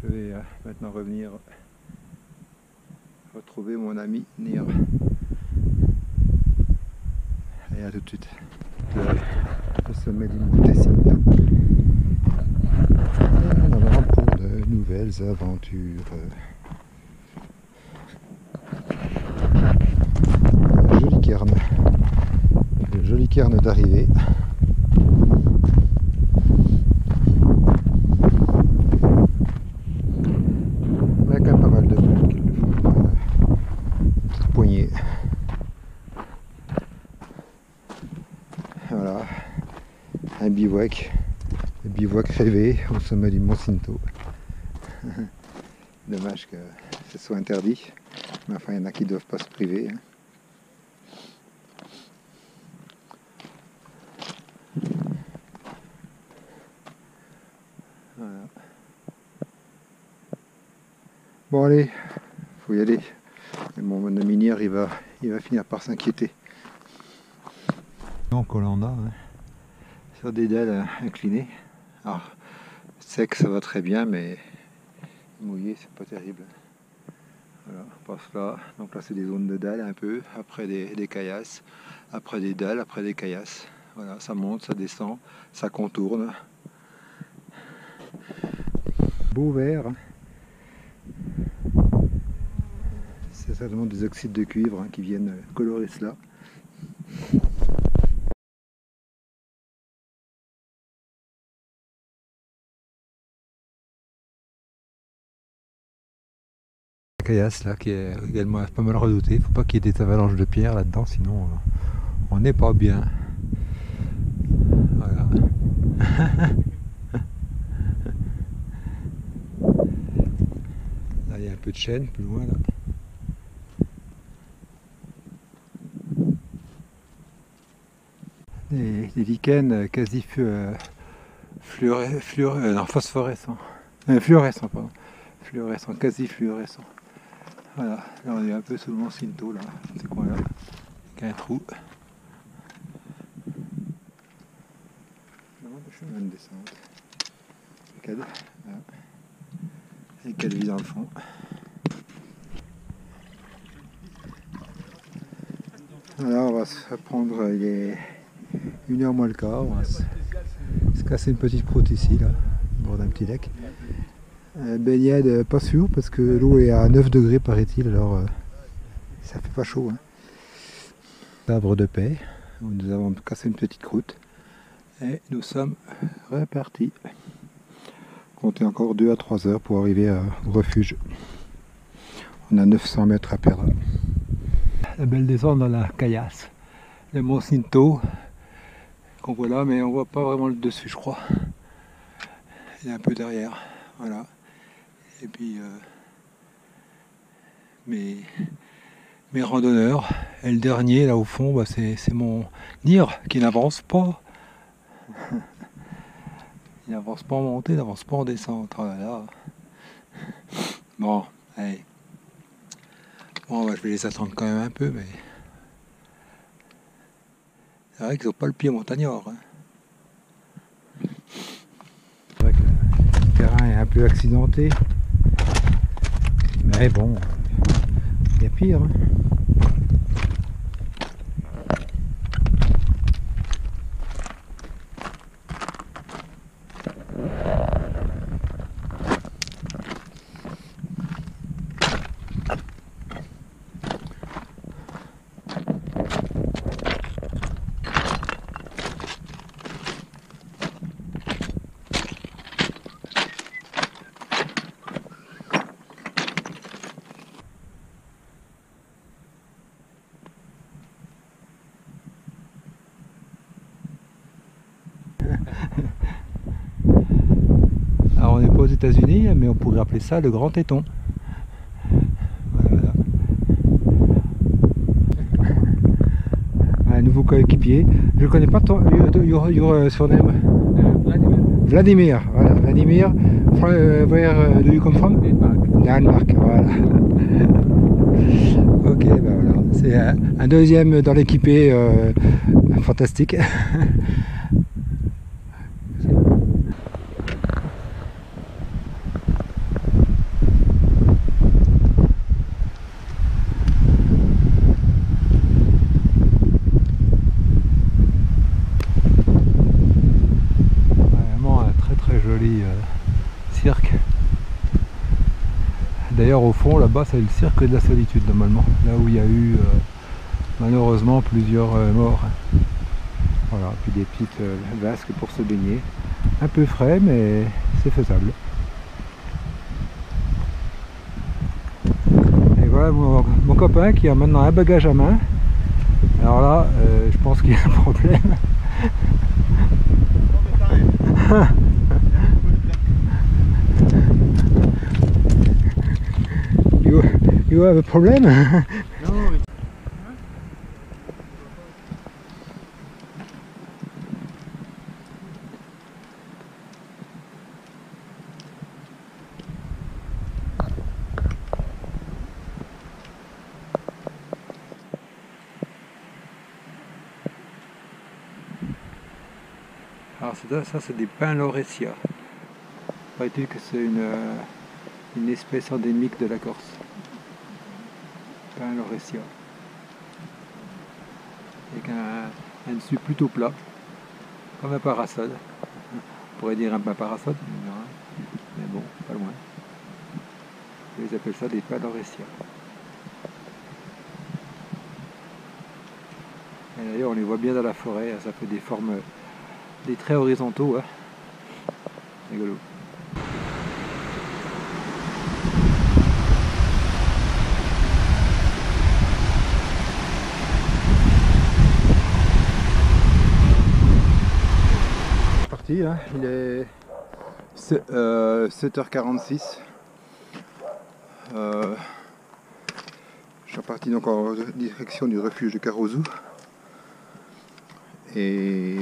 Je vais maintenant revenir retrouver mon ami Nir. Et à tout de suite. Le sommet du Monte Cinto. En avant pour de nouvelles aventures. Joli cairn. Le joli cairn d'arrivée. Il y a quand même pas mal de monde qui le font. Une petite poignée. Voilà. Un bivouac. Le bivouac rêvé au sommet du Mont Cinto. Dommage que ce soit interdit. Mais enfin, il y en a qui ne doivent pas se priver. Hein. Voilà. Bon allez, faut y aller. Et mon ami Nir, il va finir par s'inquiéter. Donc on en a hein, sur des dalles inclinées. Alors, sec ça va très bien, mais mouillé c'est pas terrible. Voilà, on passe là. Donc là c'est des zones de dalles un peu, après des caillasses, après des dalles, après des caillasses. Voilà, ça monte, ça descend, ça contourne. Beau vert. C'est certainement des oxydes de cuivre hein, qui viennent colorer cela. Caillasse là qui est également pas mal redouté. Il ne faut pas qu'il y ait des avalanches de pierres là-dedans, sinon on n'est pas bien. Voilà. Là il y a un peu de chêne plus loin là. Des lichens quasi phosphorescents. Fluorescents, pardon. Fluorescents, quasi fluorescents. Voilà, là on est un peu sous le Mont Cinto, là, dans ces coins-là, avec un trou. Vraiment le chemin de descente. Et Cadvi dans le fond. Alors on va se prendre, il est 1h moins le quart, on va se casser une petite croûte ici, là, au bord d'un petit lac. Baignade pas sûr parce que l'eau est à 9 degrés paraît-il, alors ça fait pas chaud. Hein. Arbre de paix, où nous avons cassé une petite croûte et nous sommes repartis. Comptez encore 2 à 3 heures pour arriver au refuge. On a 900 mètres à perdre. La belle descente dans la caillasse. le mont Cinto qu'on voit là, mais on voit pas vraiment le dessus, je crois. Il est un peu derrière, voilà. Et puis mes randonneurs. Et le dernier là au fond, bah, c'est mon Nir qui n'avance pas. Il n'avance pas en montée, il n'avance pas en descente. Oh là là. Bon, allez. Bon, bah, je vais les attendre quand même un peu, mais c'est vrai qu'ils n'ont pas le pied montagnard. Hein. C'est vrai que le terrain est un peu accidenté. Mais bon, il y a pire. Hein. Alors on n'est pas aux États-Unis, mais on pourrait appeler ça le Grand Téton. Voilà. Un nouveau coéquipier. Je ne connais pas ton your surname. Vladimir. Voilà, Vladimir. Where do you come from? Danemark. Voilà. Ok, ben voilà. C'est un deuxième dans l'équipé fantastique. Cirque. D'ailleurs au fond là-bas c'est le cirque de la solitude normalement, là où il y a eu malheureusement plusieurs morts. Voilà, puis des petites vasques pour se baigner. Un peu frais mais c'est faisable. Et voilà mon copain qui a maintenant un bagage à main. Alors là je pense qu'il y a un problème. You have a problem? No. Alors ça c'est des pins lauretia. Paraît-il que c'est une espèce endémique de la Corse. Pin lauretia. Avec un dessus plutôt plat, comme un parasol. On pourrait dire un pain parasol, mais bon, pas loin. Ils appellent ça des pins lauretia. Et d'ailleurs on les voit bien dans la forêt, ça fait des formes, des traits horizontaux. Hein. Rigolo. Hein. Il est 7h46. Je suis parti donc en direction du refuge de Karozou. Et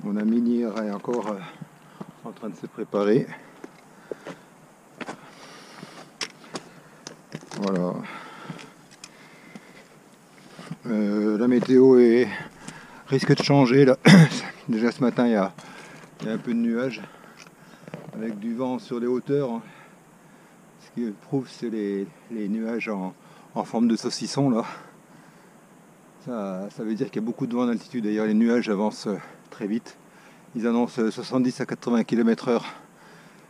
mon ami Nir est encore en train de se préparer. Voilà. La météo risque de changer là. Déjà ce matin il y a un peu de nuages avec du vent sur les hauteurs, hein. Ce qui prouve c'est les nuages en forme de saucisson là. Ça veut dire qu'il y a beaucoup de vent d'altitude. D'ailleurs les nuages avancent très vite. Ils annoncent 70 à 80 km/h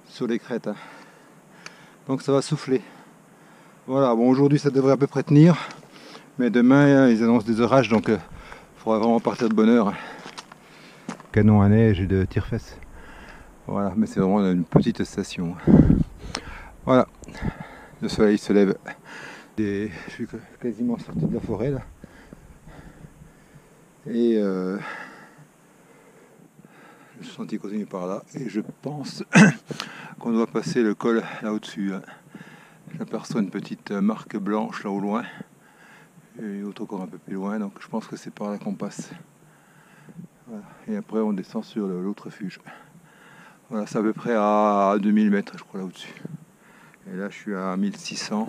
sur les crêtes. Hein. Donc ça va souffler. Voilà, bon aujourd'hui ça devrait à peu près tenir. Mais demain ils annoncent des orages donc il faudra vraiment partir de bonne heure. Canon à neige et de tire-fesses. Voilà, mais c'est vraiment une petite station. Voilà, le soleil se lève. Et je suis quasiment sorti de la forêt là. Et le sentier continue par là. Et je pense qu'on doit passer le col là au-dessus. J'aperçois une petite marque blanche là au loin. Et une autre encore un peu plus loin. Donc je pense que c'est par là qu'on passe. Voilà. Et après on descend sur l'autre refuge. Voilà, c'est à peu près à 2000 mètres je crois là au-dessus. Et là je suis à 1600.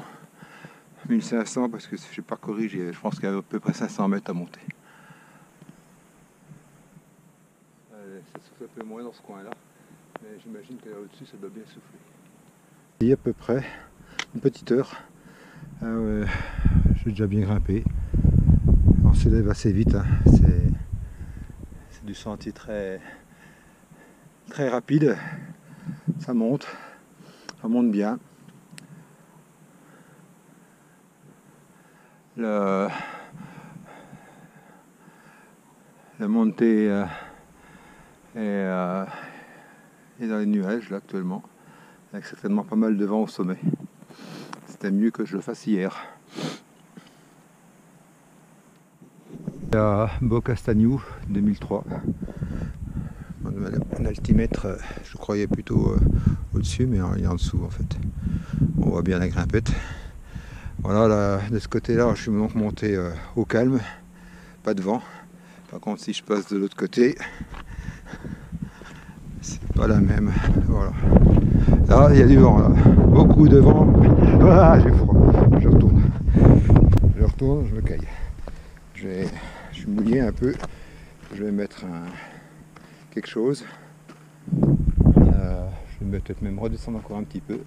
1500 parce que je n'ai pas corrigé. Je pense qu'il y a à peu près 500 mètres à monter. Ça souffle un peu moins dans ce coin-là, mais j'imagine que là au-dessus ça doit bien souffler. Il y a à peu près une petite heure. J'ai déjà bien grimpé. On s'élève assez vite. Hein. C'est du sentier très rapide. Ça monte bien. La montée est dans les nuages là actuellement, avec certainement pas mal de vent au sommet. C'était mieux que je le fasse hier. À Beaucastagnou 2003. Mon altimètre, je croyais plutôt au-dessus, mais il est en dessous en fait. On voit bien la grimpette. Voilà, là, de ce côté-là, je suis donc monté au calme, pas de vent. Par contre, si je passe de l'autre côté, c'est pas la même. Voilà. Là, il y a du vent, là. Beaucoup de vent. Ah, j'ai froid. Je retourne, je me caille. Je suis mouillé un peu. Je vais mettre quelque chose. Je vais peut-être même redescendre encore un petit peu.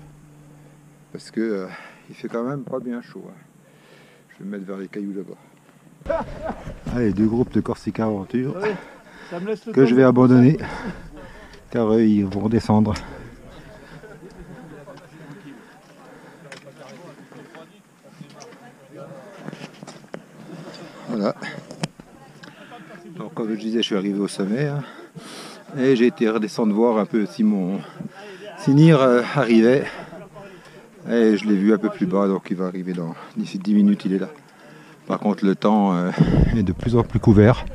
Parce que il fait quand même pas bien chaud. Hein. Je vais me mettre vers les cailloux là-bas. Allez, deux groupes de Corsica Aventure que je vais abandonner car ils vont redescendre. Voilà. Donc comme je disais, je suis arrivé au sommet hein, et j'ai été redescendre voir un peu si mon Nir arrivait. Et je l'ai vu un peu plus bas, donc il va arriver d'ici 10 minutes, il est là. Par contre, le temps est de plus en plus couvert.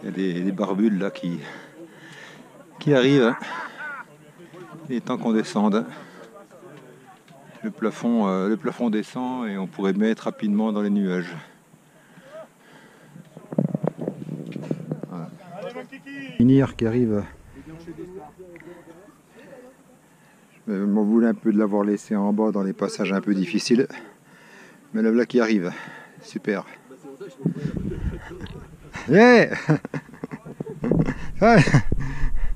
Il y a des barbules là qui arrivent. Il est temps qu'on descende. Le plafond descend et on pourrait mettre rapidement dans les nuages. Voilà. Nir qui arrive. Je m'en voulais un peu de l'avoir laissé en bas dans les passages un peu difficiles. Mais le voilà qui arrive. Super. Yeah.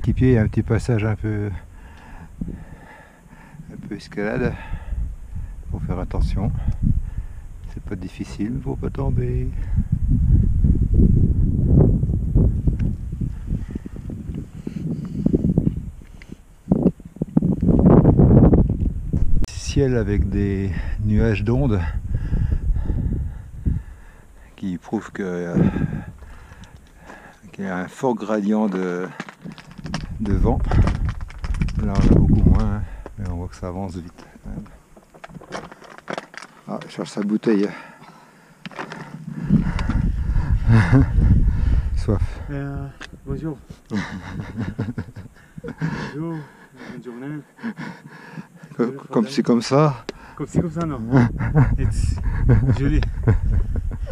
Il y a un petit passage un peu escalade. Faut faire attention. C'est pas difficile, faut pas tomber. Ciel avec des nuages d'ondes qui prouvent qu'il y a un fort gradient de vent. Là on a beaucoup moins, mais on voit que ça avance vite quand même. Ah, il cherche sa bouteille. Soif. Bonjour. Bonjour. Bonne journée. Comme c'est comme ça. Comme c'est comme ça, non. It's joli.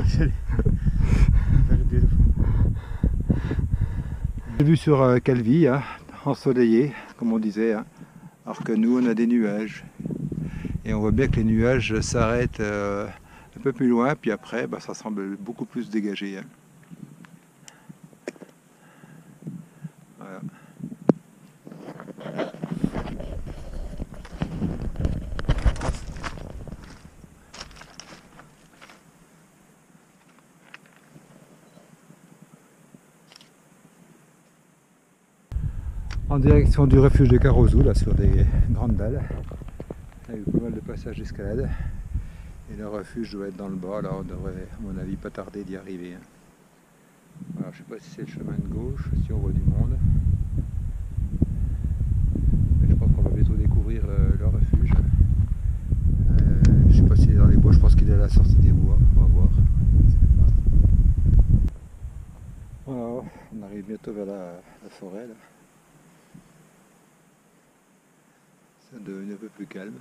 Joli. Very beautiful. J'ai vu sur Calvi, hein, ensoleillé, comme on disait, hein, alors que nous on a des nuages. Et on voit bien que les nuages s'arrêtent un peu plus loin, puis après bah, ça semble beaucoup plus dégagé. Hein. Voilà. En direction du refuge de Carozou, là sur des grandes dalles. Il y a eu pas mal de passages d'escalade. Et le refuge doit être dans le bas, là on devrait à mon avis pas tarder d'y arriver. Voilà, je ne sais pas si c'est le chemin de gauche, si on voit du monde. Mais je pense qu'on va bientôt découvrir le refuge. Je ne sais pas s'il est dans les bois, je pense qu'il est là sortie des bois, on va voir. Voilà, on arrive bientôt vers la forêt là. Ça devient un peu plus calme.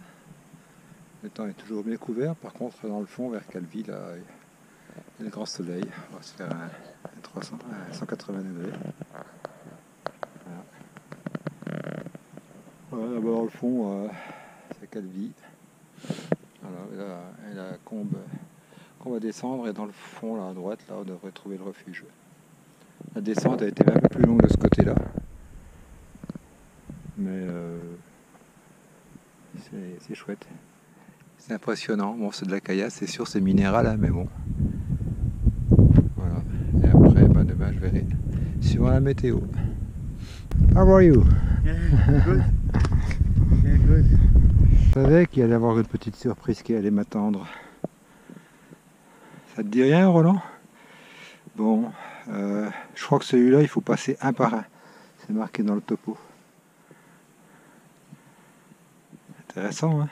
Le temps est toujours bien couvert, par contre dans le fond vers Calvi là, il y a le grand soleil, on va se faire un 180 degrés. Voilà, là-bas dans le fond, c'est Calvi. Voilà, et la combe qu'on va descendre, et dans le fond là à droite, là on devrait trouver le refuge. La descente a été un peu plus longue de ce côté-là, mais c'est chouette. C'est impressionnant. Bon, c'est de la caillasse, c'est sûr, c'est minéral, hein, mais bon. Voilà. Et après, ben, demain, je verrai suivant la météo. How are you? Yeah, good. Yeah, good. Je savais qu'il allait y avoir une petite surprise qui allait m'attendre. Ça te dit rien, Roland? Bon, je crois que celui-là, il faut passer un par un. C'est marqué dans le topo. Intéressant, hein?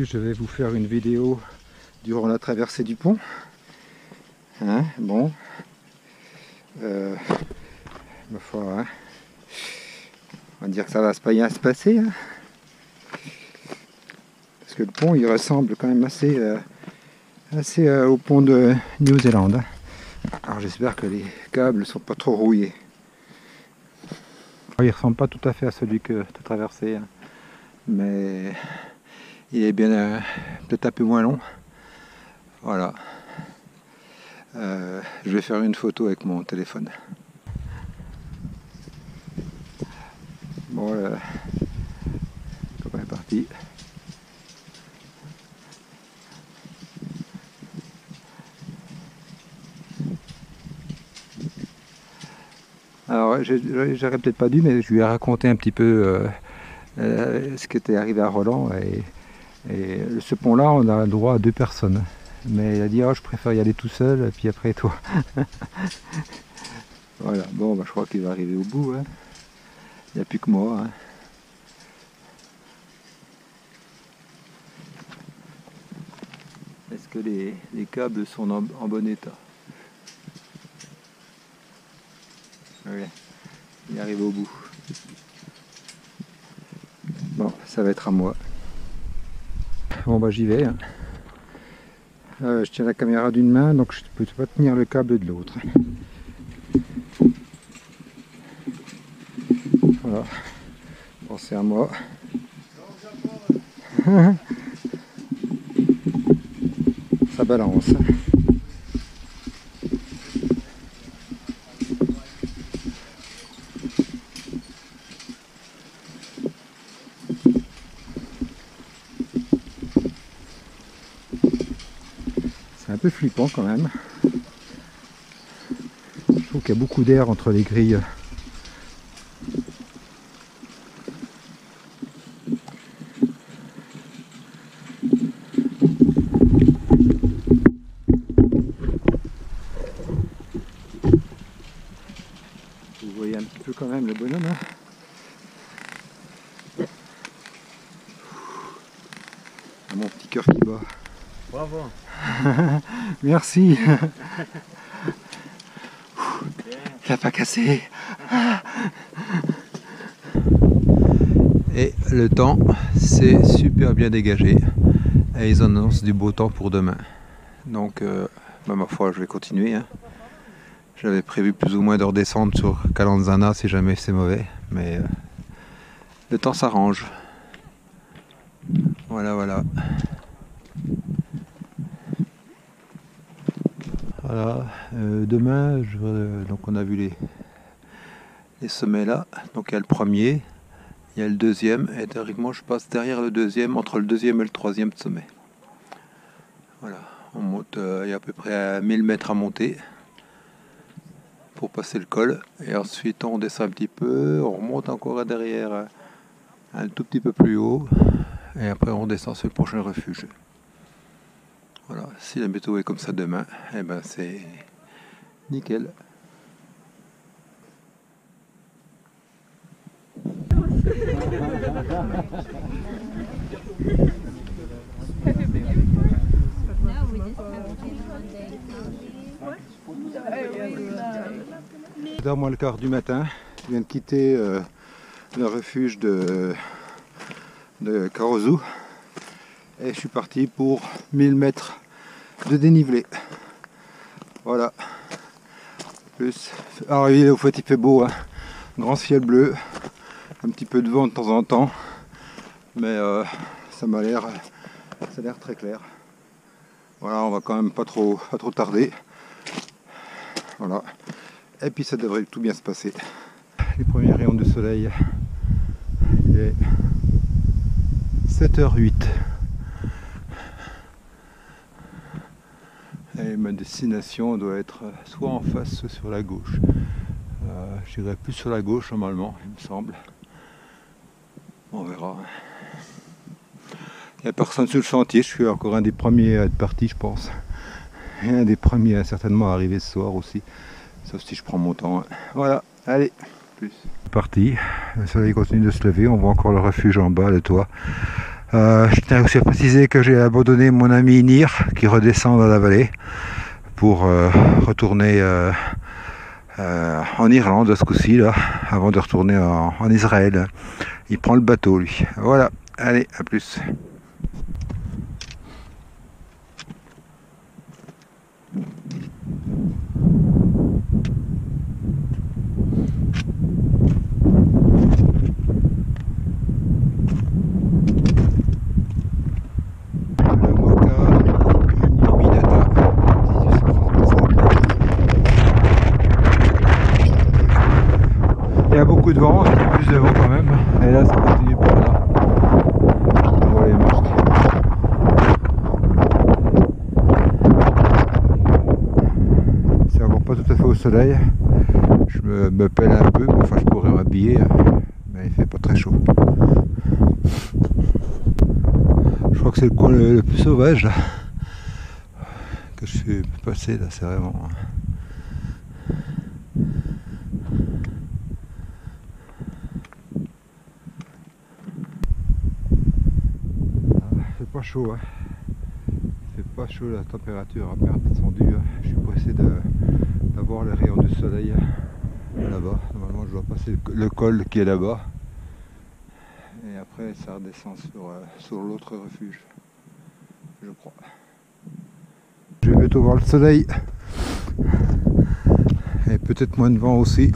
Je vais vous faire une vidéo durant la traversée du pont. Hein, bon. Ma foi, hein. On va dire que ça va pas bien se passer. Hein. Parce que le pont, il ressemble quand même assez au pont de Nouvelle-Zélande. Hein. Alors j'espère que les câbles sont pas trop rouillés. Il ressemble pas tout à fait à celui que tu as traversé. Hein. Mais il est bien peut-être un peu moins long. Voilà. Je vais faire une photo avec mon téléphone. Bon, le copain est parti. Alors, j'aurais peut-être pas dû, mais je lui ai raconté un petit peu ce qui était arrivé à Roland. Et ce pont-là, on a le droit à 2 personnes. Mais il a dit, oh, je préfère y aller tout seul, et puis après toi. Voilà, bon, bah, je crois qu'il va arriver au bout. Hein. Il n'y a plus que moi. Hein. Est-ce que les câbles sont en bon état? Oui, il arrive au bout. Bon, ça va être à moi. Bon, bah j'y vais. Hein. Je tiens la caméra d'une main, donc je ne peux pas tenir le câble de l'autre. Voilà. Bon, c'est à moi. Ça balance. C'est un peu flippant quand même. Je trouve qu'il y a beaucoup d'air entre les grilles. Vous voyez un petit peu quand même le bonhomme. Hein. Ah, mon petit cœur qui bat. Bravo. Merci. Ça n'a pas cassé. Et le temps, c'est super bien dégagé. Et ils annoncent du beau temps pour demain. Donc, ma foi, je vais continuer. Hein. J'avais prévu plus ou moins de redescendre sur Calanzana si jamais c'est mauvais. Mais le temps s'arrange. Voilà, voilà. Voilà, demain, donc on a vu les sommets là, donc il y a le premier, il y a le deuxième, et théoriquement je passe derrière le deuxième, entre le deuxième et le troisième sommet. Voilà, on monte, il y a à peu près 1000 mètres à monter pour passer le col, et ensuite on descend un petit peu, on remonte encore à derrière un tout petit peu plus haut, et après on descend sur le prochain refuge. Voilà, si la météo est comme ça demain, eh ben c'est nickel. Dans moins le quart du matin, je viens de quitter le refuge de Karozu et je suis parti pour 1000 mètres de dénivelé. Voilà. Plus, alors au fait il fait beau, hein. Grand ciel bleu, un petit peu de vent de temps en temps, mais ça a l'air très clair. Voilà, on va quand même pas trop tarder. Voilà. Et puis ça devrait tout bien se passer. Les premiers rayons de soleil, il est 7h08. Et ma destination doit être soit en face, soit sur la gauche. J'irai plus sur la gauche normalement, il me semble. On verra. Il n'y a personne sur le sentier, je suis encore un des premiers à être parti, je pense. Et un des premiers certainement à arriver ce soir aussi. Sauf si je prends mon temps. Voilà, allez, plus. Parti, le soleil continue de se lever, on voit encore le refuge en bas, le toit. Je tiens aussi à préciser que j'ai abandonné mon ami Nir qui redescend dans la vallée pour retourner en Irlande ce coup-ci, là, avant de retourner en Israël. Il prend le bateau lui. Voilà, allez, à plus. Il y a beaucoup de vent, il y a plus de vent quand même, et là ça continue par là. On voit les mosques. C'est encore pas tout à fait au soleil, je me pèle un peu, enfin je pourrais m'habiller, mais il fait pas très chaud. Je crois que c'est le coin le plus sauvage là, que je suis passé là, c'est vraiment... Pas chaud, hein. C'est pas chaud, la température a bien descendu, hein. Je suis pressé d'avoir les rayons du soleil là-bas. Normalement je dois passer le col qui est là-bas et après ça redescend sur l'autre refuge, je crois. Je vais bientôt voir le soleil et peut-être moins de vent aussi.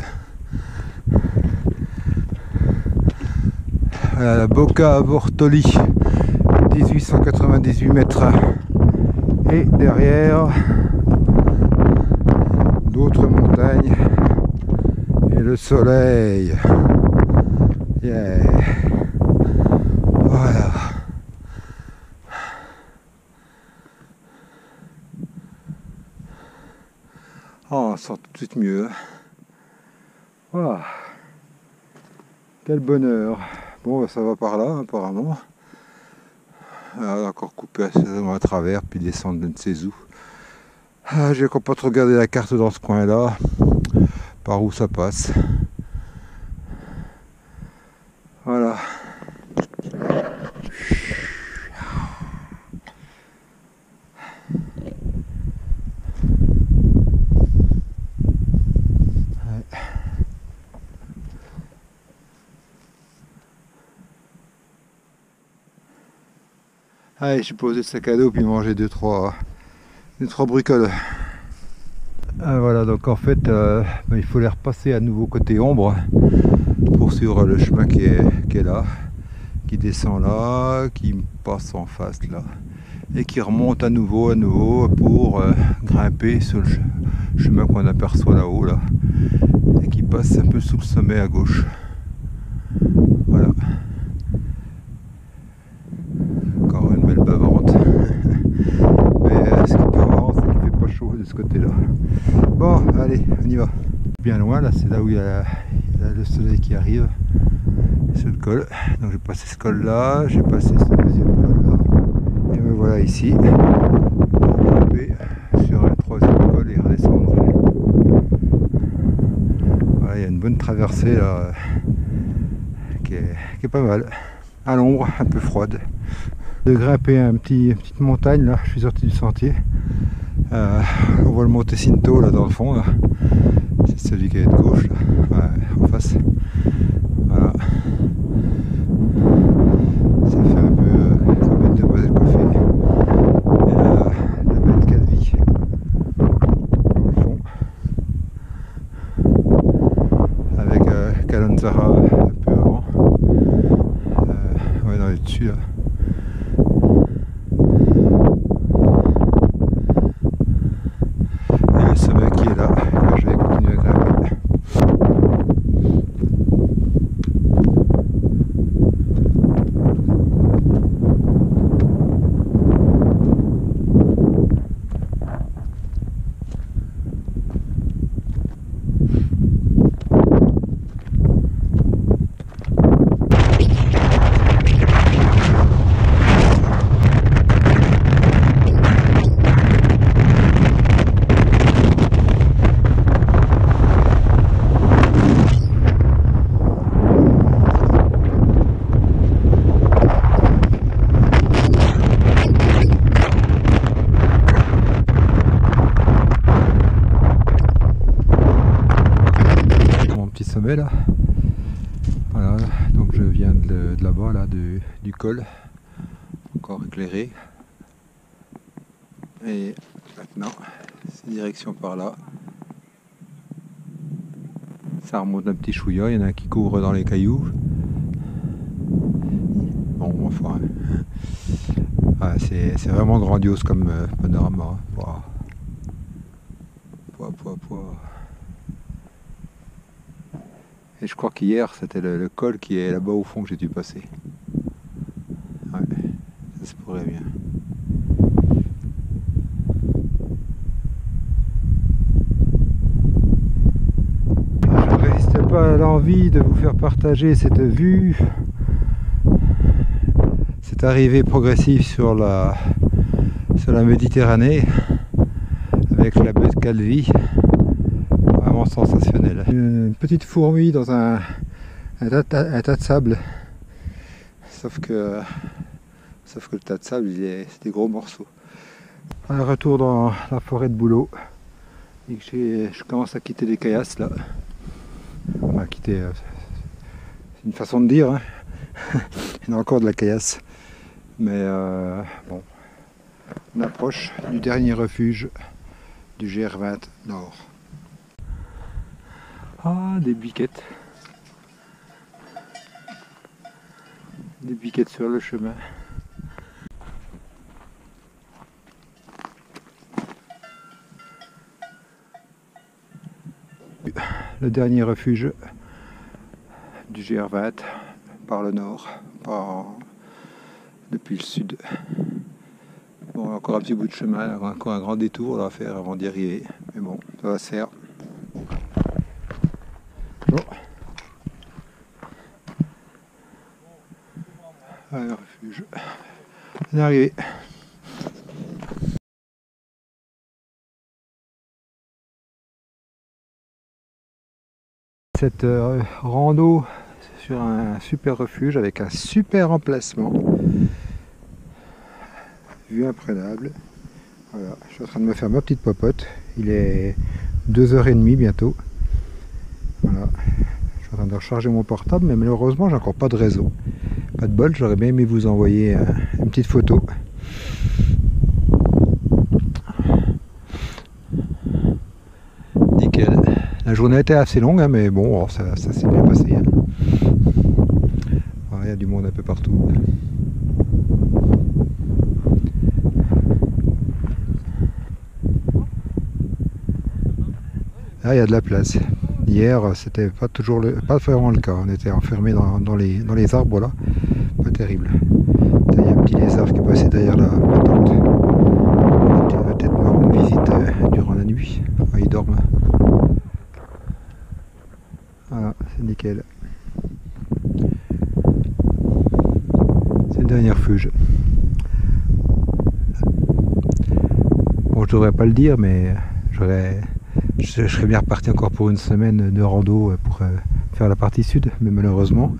Voilà, la Boca Vortoli, 1898 mètres, et derrière d'autres montagnes et le soleil. Yeah. Voilà. Oh, on sent tout de suite mieux. Voilà. Quel bonheur. Bon, ça va par là apparemment. Encore couper à travers puis descendre de ne sais où. J'ai encore pas trop regardé la carte dans ce coin là, par où ça passe. Voilà. Allez, j'ai posé le sac à dos puis manger 2-3 bricoles. Voilà, donc en fait il faut les repasser à nouveau côté ombre pour suivre le chemin qui est là, qui descend là, qui passe en face là et qui remonte à nouveau pour grimper sur le chemin qu'on aperçoit là-haut là et qui passe un peu sous le sommet à gauche. Voilà. Encore une belle bavante. Mais ce qui est pas marrant, c'est qu'il fait pas chaud de ce côté-là. Bon, allez, on y va. Bien loin, là, c'est là où il y a le soleil qui arrive. C'est le col. Donc j'ai passé ce col-là, j'ai passé ce deuxième col-là. Et me voilà ici, pour grimper sur un troisième col et redescendre. Voilà, il y a une bonne traversée là, qui est pas mal. à l'ombre, un peu froide. De grimper une petite montagne, là, je suis sorti du sentier. On voit le Monte Cinto là dans le fond, là. C'est celui qui est de gauche, là. Ouais, en face. Voilà. Ça fait un peu comme une demoiselle coiffée. Et là, la bête Calvi dans le fond. Avec Calanzara un peu avant. Ouais, dans les dessus là. Et le sommet qui est là, que je vais continuer à grimper. Sommet là, voilà, donc je viens de là-bas là, du col, encore éclairé, et maintenant c'est direction par là, ça remonte un petit chouïa, il y en a un qui court dans les cailloux, bon enfin, ouais, c'est vraiment grandiose comme panorama, pouah. Et je crois qu'hier c'était le col qui est là-bas au fond que j'ai dû passer. Ouais, ça se pourrait bien. Je ne résiste pas à l'envie de vous faire partager cette vue. Cette arrivée progressive sur la Méditerranée avec la baie de Calvi. Vraiment sensationnel. Une petite fourmi dans un tas de sable. Sauf que le tas de sable, c'est des gros morceaux. Un retour dans la forêt de Bouleau. Et que je commence à quitter les caillasses là. Enfin, quitter, c'est une façon de dire. Hein. Il y en a encore de la caillasse. Mais bon, on approche du dernier refuge du GR20 Nord. Ah, des biquettes. Des biquettes sur le chemin. Le dernier refuge du GR20 par le nord, depuis le sud. Bon, encore un petit bout de chemin, encore un grand détour à faire avant d'y arriver. Mais bon, ça va se faire. Bon. Allez, refuge. On est arrivé. Cette rando sur un super refuge avec un super emplacement. Vue imprenable. Voilà, je suis en train de me faire ma petite popote. Il est 2h30 bientôt. Voilà. Je suis en train de recharger mon portable, mais malheureusement j'ai encore pas de réseau. Pas de bol, j'aurais bien aimé vous envoyer une petite photo. Nickel. La journée était assez longue, hein, mais bon, ça s'est bien passé. Hein. Il y a du monde un peu partout. Là, il y a de la place. Hier, c'était pas vraiment le cas. On était enfermés dans les arbres là. Pas terrible. Il y a un petit lézard qui est passé derrière la tente. Il va peut-être me rendre visite durant la nuit. Enfin, il dorme. Voilà, c'est nickel. C'est le dernier refuge. Bon, je devrais pas le dire, mais je serais bien reparti encore pour une semaine de rando pour faire la partie sud, mais malheureusement,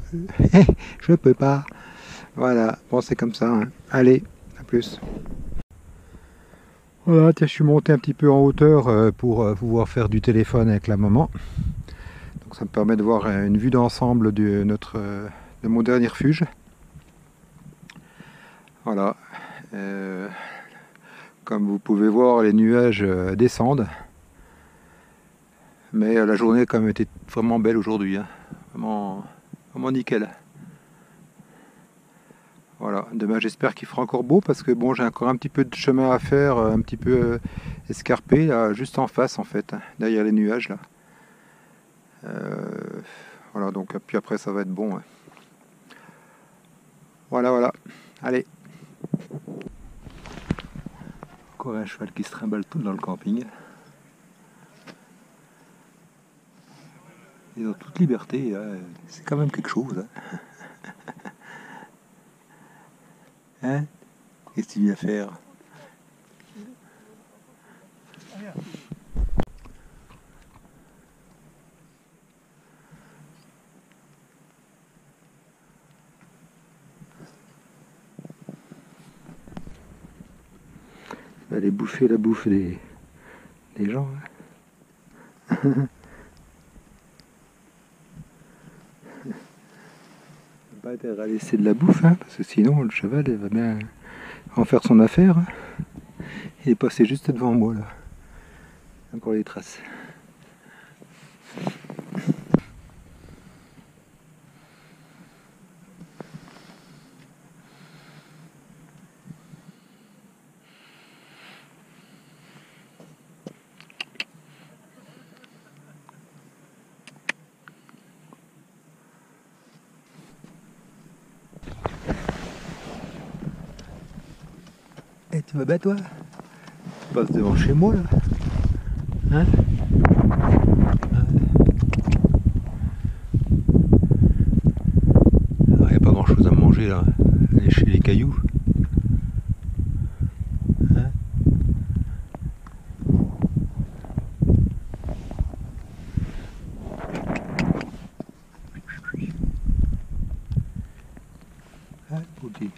je peux pas. Voilà, bon c'est comme ça, hein. Allez, à plus. Voilà, tiens, je suis monté un petit peu en hauteur pour pouvoir faire du téléphone avec la maman. Donc ça me permet de voir une vue d'ensemble de mon dernier refuge. Voilà. Comme vous pouvez voir, les nuages descendent. Mais la journée a quand même été vraiment belle aujourd'hui, hein. Vraiment nickel. Voilà, demain j'espère qu'il fera encore beau parce que bon, j'ai encore un petit peu de chemin à faire, un petit peu escarpé, là, juste en face en fait, derrière les nuages là. Voilà, donc puis après ça va être bon, ouais. Voilà, allez. Encore un cheval qui se trimballe tout dans le camping. Et dans toute liberté, c'est quand même quelque chose. Hein, qu'est-ce que tu viens faire? Aller bouffer la bouffe des gens. Hein. Pas intérêt à laisser de la bouffe, hein, parce que sinon le cheval il va bien en faire son affaire. Hein. Il est passé juste devant moi là. Encore les traces. Eh, tu vas bien toi? Tu passes devant chez moi là. Hein? Il n'y a pas grand chose à manger là. Aller chez les cailloux. Hein? Hein, petit.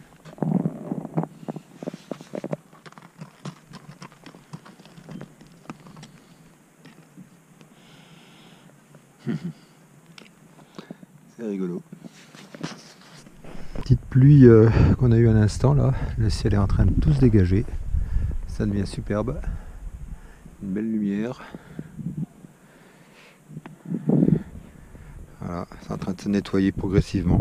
C'est rigolo. Petite pluie qu'on a eu un instant là, le ciel est en train de tout se dégager, ça devient superbe, une belle lumière. Voilà, c'est en train de se nettoyer progressivement.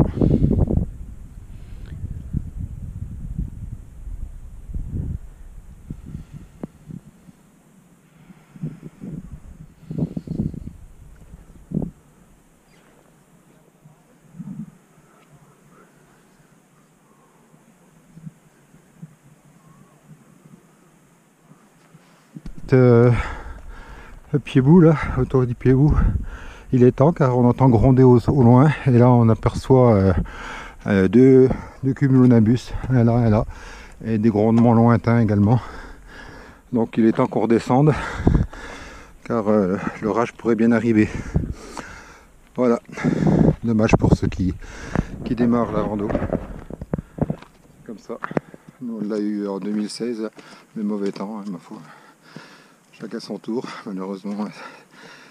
Le pied-bout là, autour du pied-bout, il est temps car on entend gronder au loin et là on aperçoit deux cumulonimbus, là et là, et des grondements lointains également. Donc il est temps qu'on redescende car l'orage pourrait bien arriver. Voilà, dommage pour ceux qui démarrent la rando. Comme ça, nous on l'a eu en 2016, le mauvais temps, hein, ma foi. Chacun son tour, malheureusement,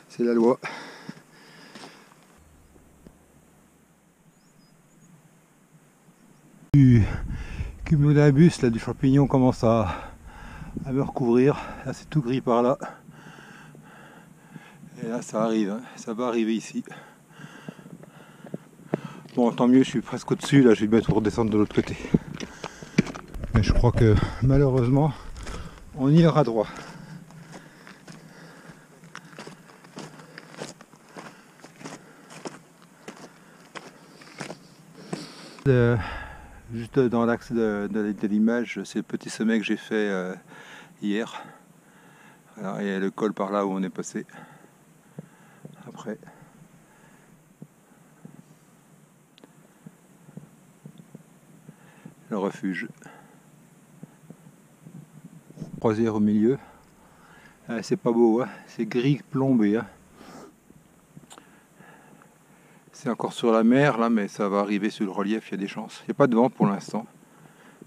c'est la loi. Du cumulonimbus, là, du champignon commence à me recouvrir. Là, c'est tout gris par là. Et là, ça arrive, hein. Ça va arriver ici. Bon, tant mieux, je suis presque au-dessus, là, je vais bientôt redescendre de l'autre côté. Mais je crois que, malheureusement, on y aura droit. Juste dans l'axe de l'image, c'est le petit sommet que j'ai fait hier. Alors, il y a le col par là où on est passé. Après. Le refuge. Croisière au milieu. C'est pas beau, hein, c'est gris plombé. Hein. C'est encore sur la mer là, mais ça va arriver sur le relief, il y a des chances. Il n'y a pas de vent pour l'instant.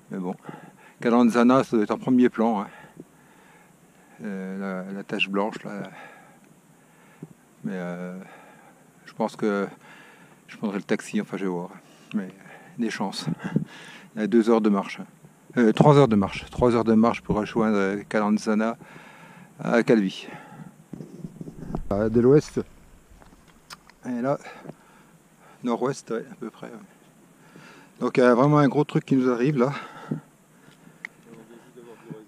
Mais bon. Calanzana, ça doit être en premier plan. Hein. La tache blanche là. Mais je pense que je prendrai le taxi, enfin je vais voir. Mais des chances. Il y a 2 heures de marche. 3 heures de marche. 3 heures de marche pour rejoindre Calanzana à Calvi. De l'ouest. Et là, nord-ouest, ouais, à peu près. Ouais. Donc il y a vraiment un gros truc qui nous arrive là.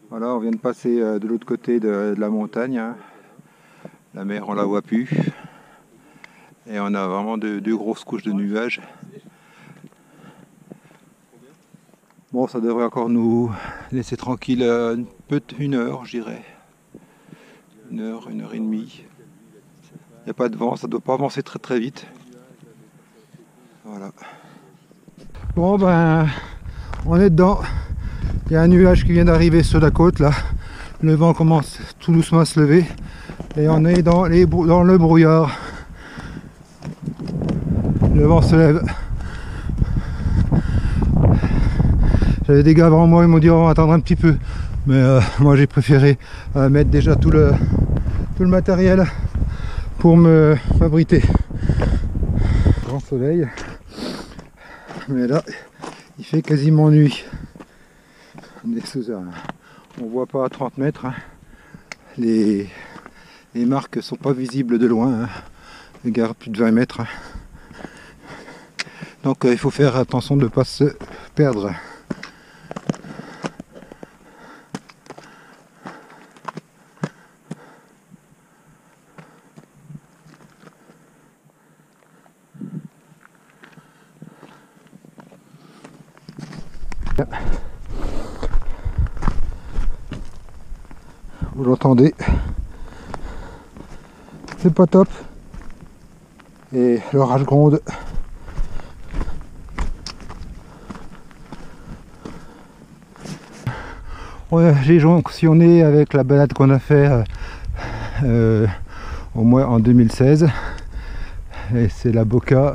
Voilà, on vient de passer de l'autre côté de la montagne. Hein. La mer, on la voit plus. Et on a vraiment deux grosses couches de nuages. Bon, ça devrait encore nous laisser tranquille une heure, je dirais. 1 heure et demie. Il n'y a pas de vent, ça ne doit pas avancer très très vite. Voilà. Bon ben, on est dedans. Il y a un nuage qui vient d'arriver sur la côte là. Le vent commence tout doucement à se lever. Et on est dans le brouillard. Le vent se lève. J'avais des gars avant moi, ils m'ont dit on va attendre un petit peu. Mais moi j'ai préféré mettre déjà tout le matériel pour m'abriter. Grand soleil. Mais là, il fait quasiment nuit. On voit pas à 30 mètres. Hein. Les marques sont pas visibles de loin. Hein. Les gars, plus de 20 mètres. Hein. Donc il faut faire attention de ne pas se perdre. Vous l'entendez, c'est pas top et l'orage gronde. J'ai jonctionné avec la balade qu'on a fait au moins en 2016 et c'est la Boca,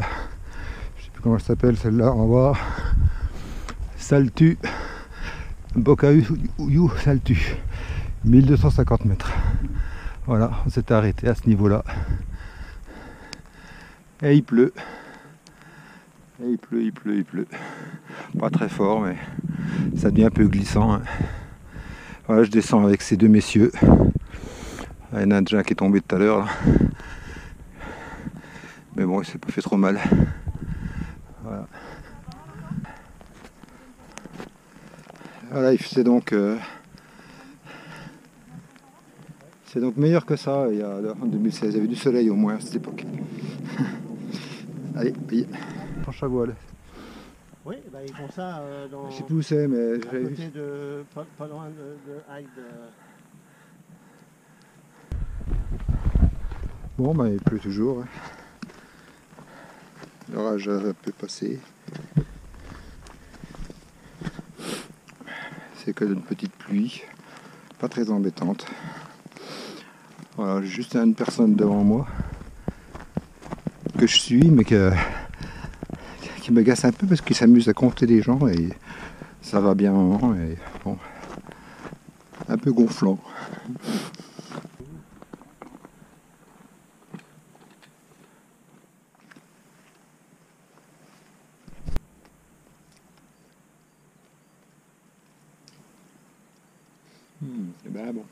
je sais plus comment elle s'appelle celle-là, on va voir. Saltu, Boca You Saltu, 1250 mètres. Voilà, on s'est arrêté à ce niveau-là. Et il pleut. Et il pleut. Pas très fort, mais ça devient un peu glissant. Hein. Voilà, je descends avec ces deux messieurs. Il y en a déjà qui est tombé tout à l'heure. Là. Mais bon, il s'est pas fait trop mal. Voilà. Voilà, c'est donc meilleur que ça. Il y a, en 2016, il y avait du soleil au moins à cette époque. Allez, paye. Planche à voile. Oui, bah ils font ça dans. Je sais plus où c'est, mais à j'avais côté vu. de. Pas loin de Hyde. Bon, bah il pleut toujours. Hein. L'orage peut passer. C'est que une petite pluie, pas très embêtante. Voilà, j'ai juste une personne devant moi que je suis, mais qui m'agace un peu parce qu'il s'amuse à compter les gens et ça va bien, et bon, un peu gonflant. Et ben bon.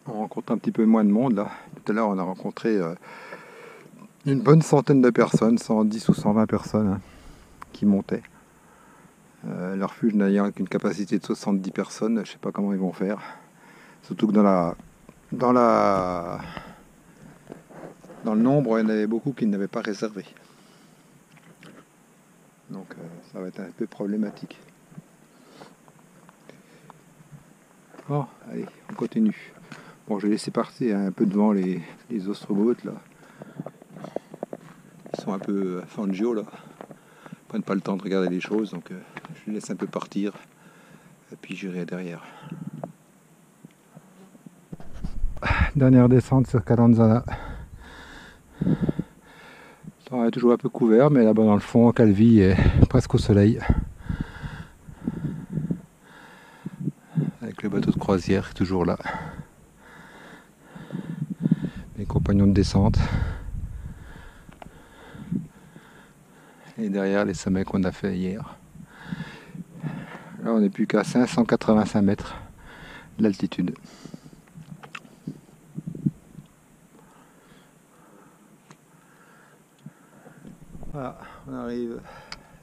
On rencontre un petit peu moins de monde là. Tout à l'heure on a rencontré une bonne centaine de personnes, 110 ou 120 personnes hein, qui montaient. Le refuge n'ayant qu'une capacité de 70 personnes, je ne sais pas comment ils vont faire. Surtout que dans dans le nombre, il y en avait beaucoup qui n'avaient pas réservé. Donc ça va être un peu problématique. Bon, allez, on continue. Bon, je vais laisser partir un peu devant les ostrogoths là. Ils sont un peu fangio là. Ils prennent pas le temps de regarder les choses, donc je les laisse un peu partir. Et puis j'irai derrière. Dernière descente sur Calanzana. Le temps est toujours un peu couvert, mais là-bas dans le fond, Calvi est presque au soleil. Avec le bateau de croisière toujours là. Mes compagnons de descente. Et derrière les sommets qu'on a fait hier. Là on n'est plus qu'à 585 mètres d'altitude. Voilà, on arrive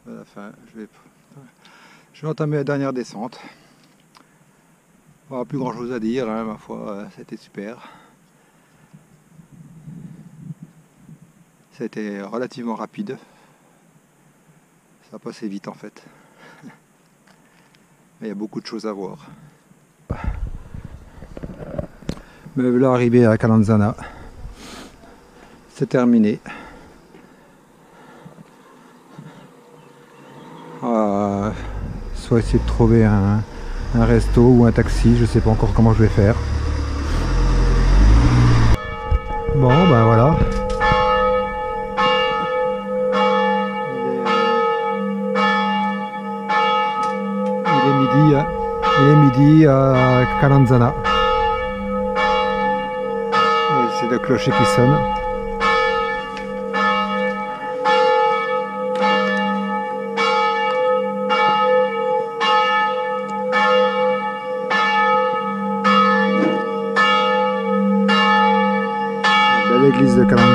à la fin. Je vais entamer la dernière descente. Bon, plus grand chose à dire, hein, ma foi, c'était super. C'était relativement rapide. Ça a passé vite en fait. Mais il y a beaucoup de choses à voir. Me voilà arrivé à Calanzana. C'est terminé. Soit essayer de trouver un resto ou un taxi, je sais pas encore comment je vais faire. Bon ben voilà. Il est midi à Calanzana. C'est le clocher qui sonne. L'église de Calanzana.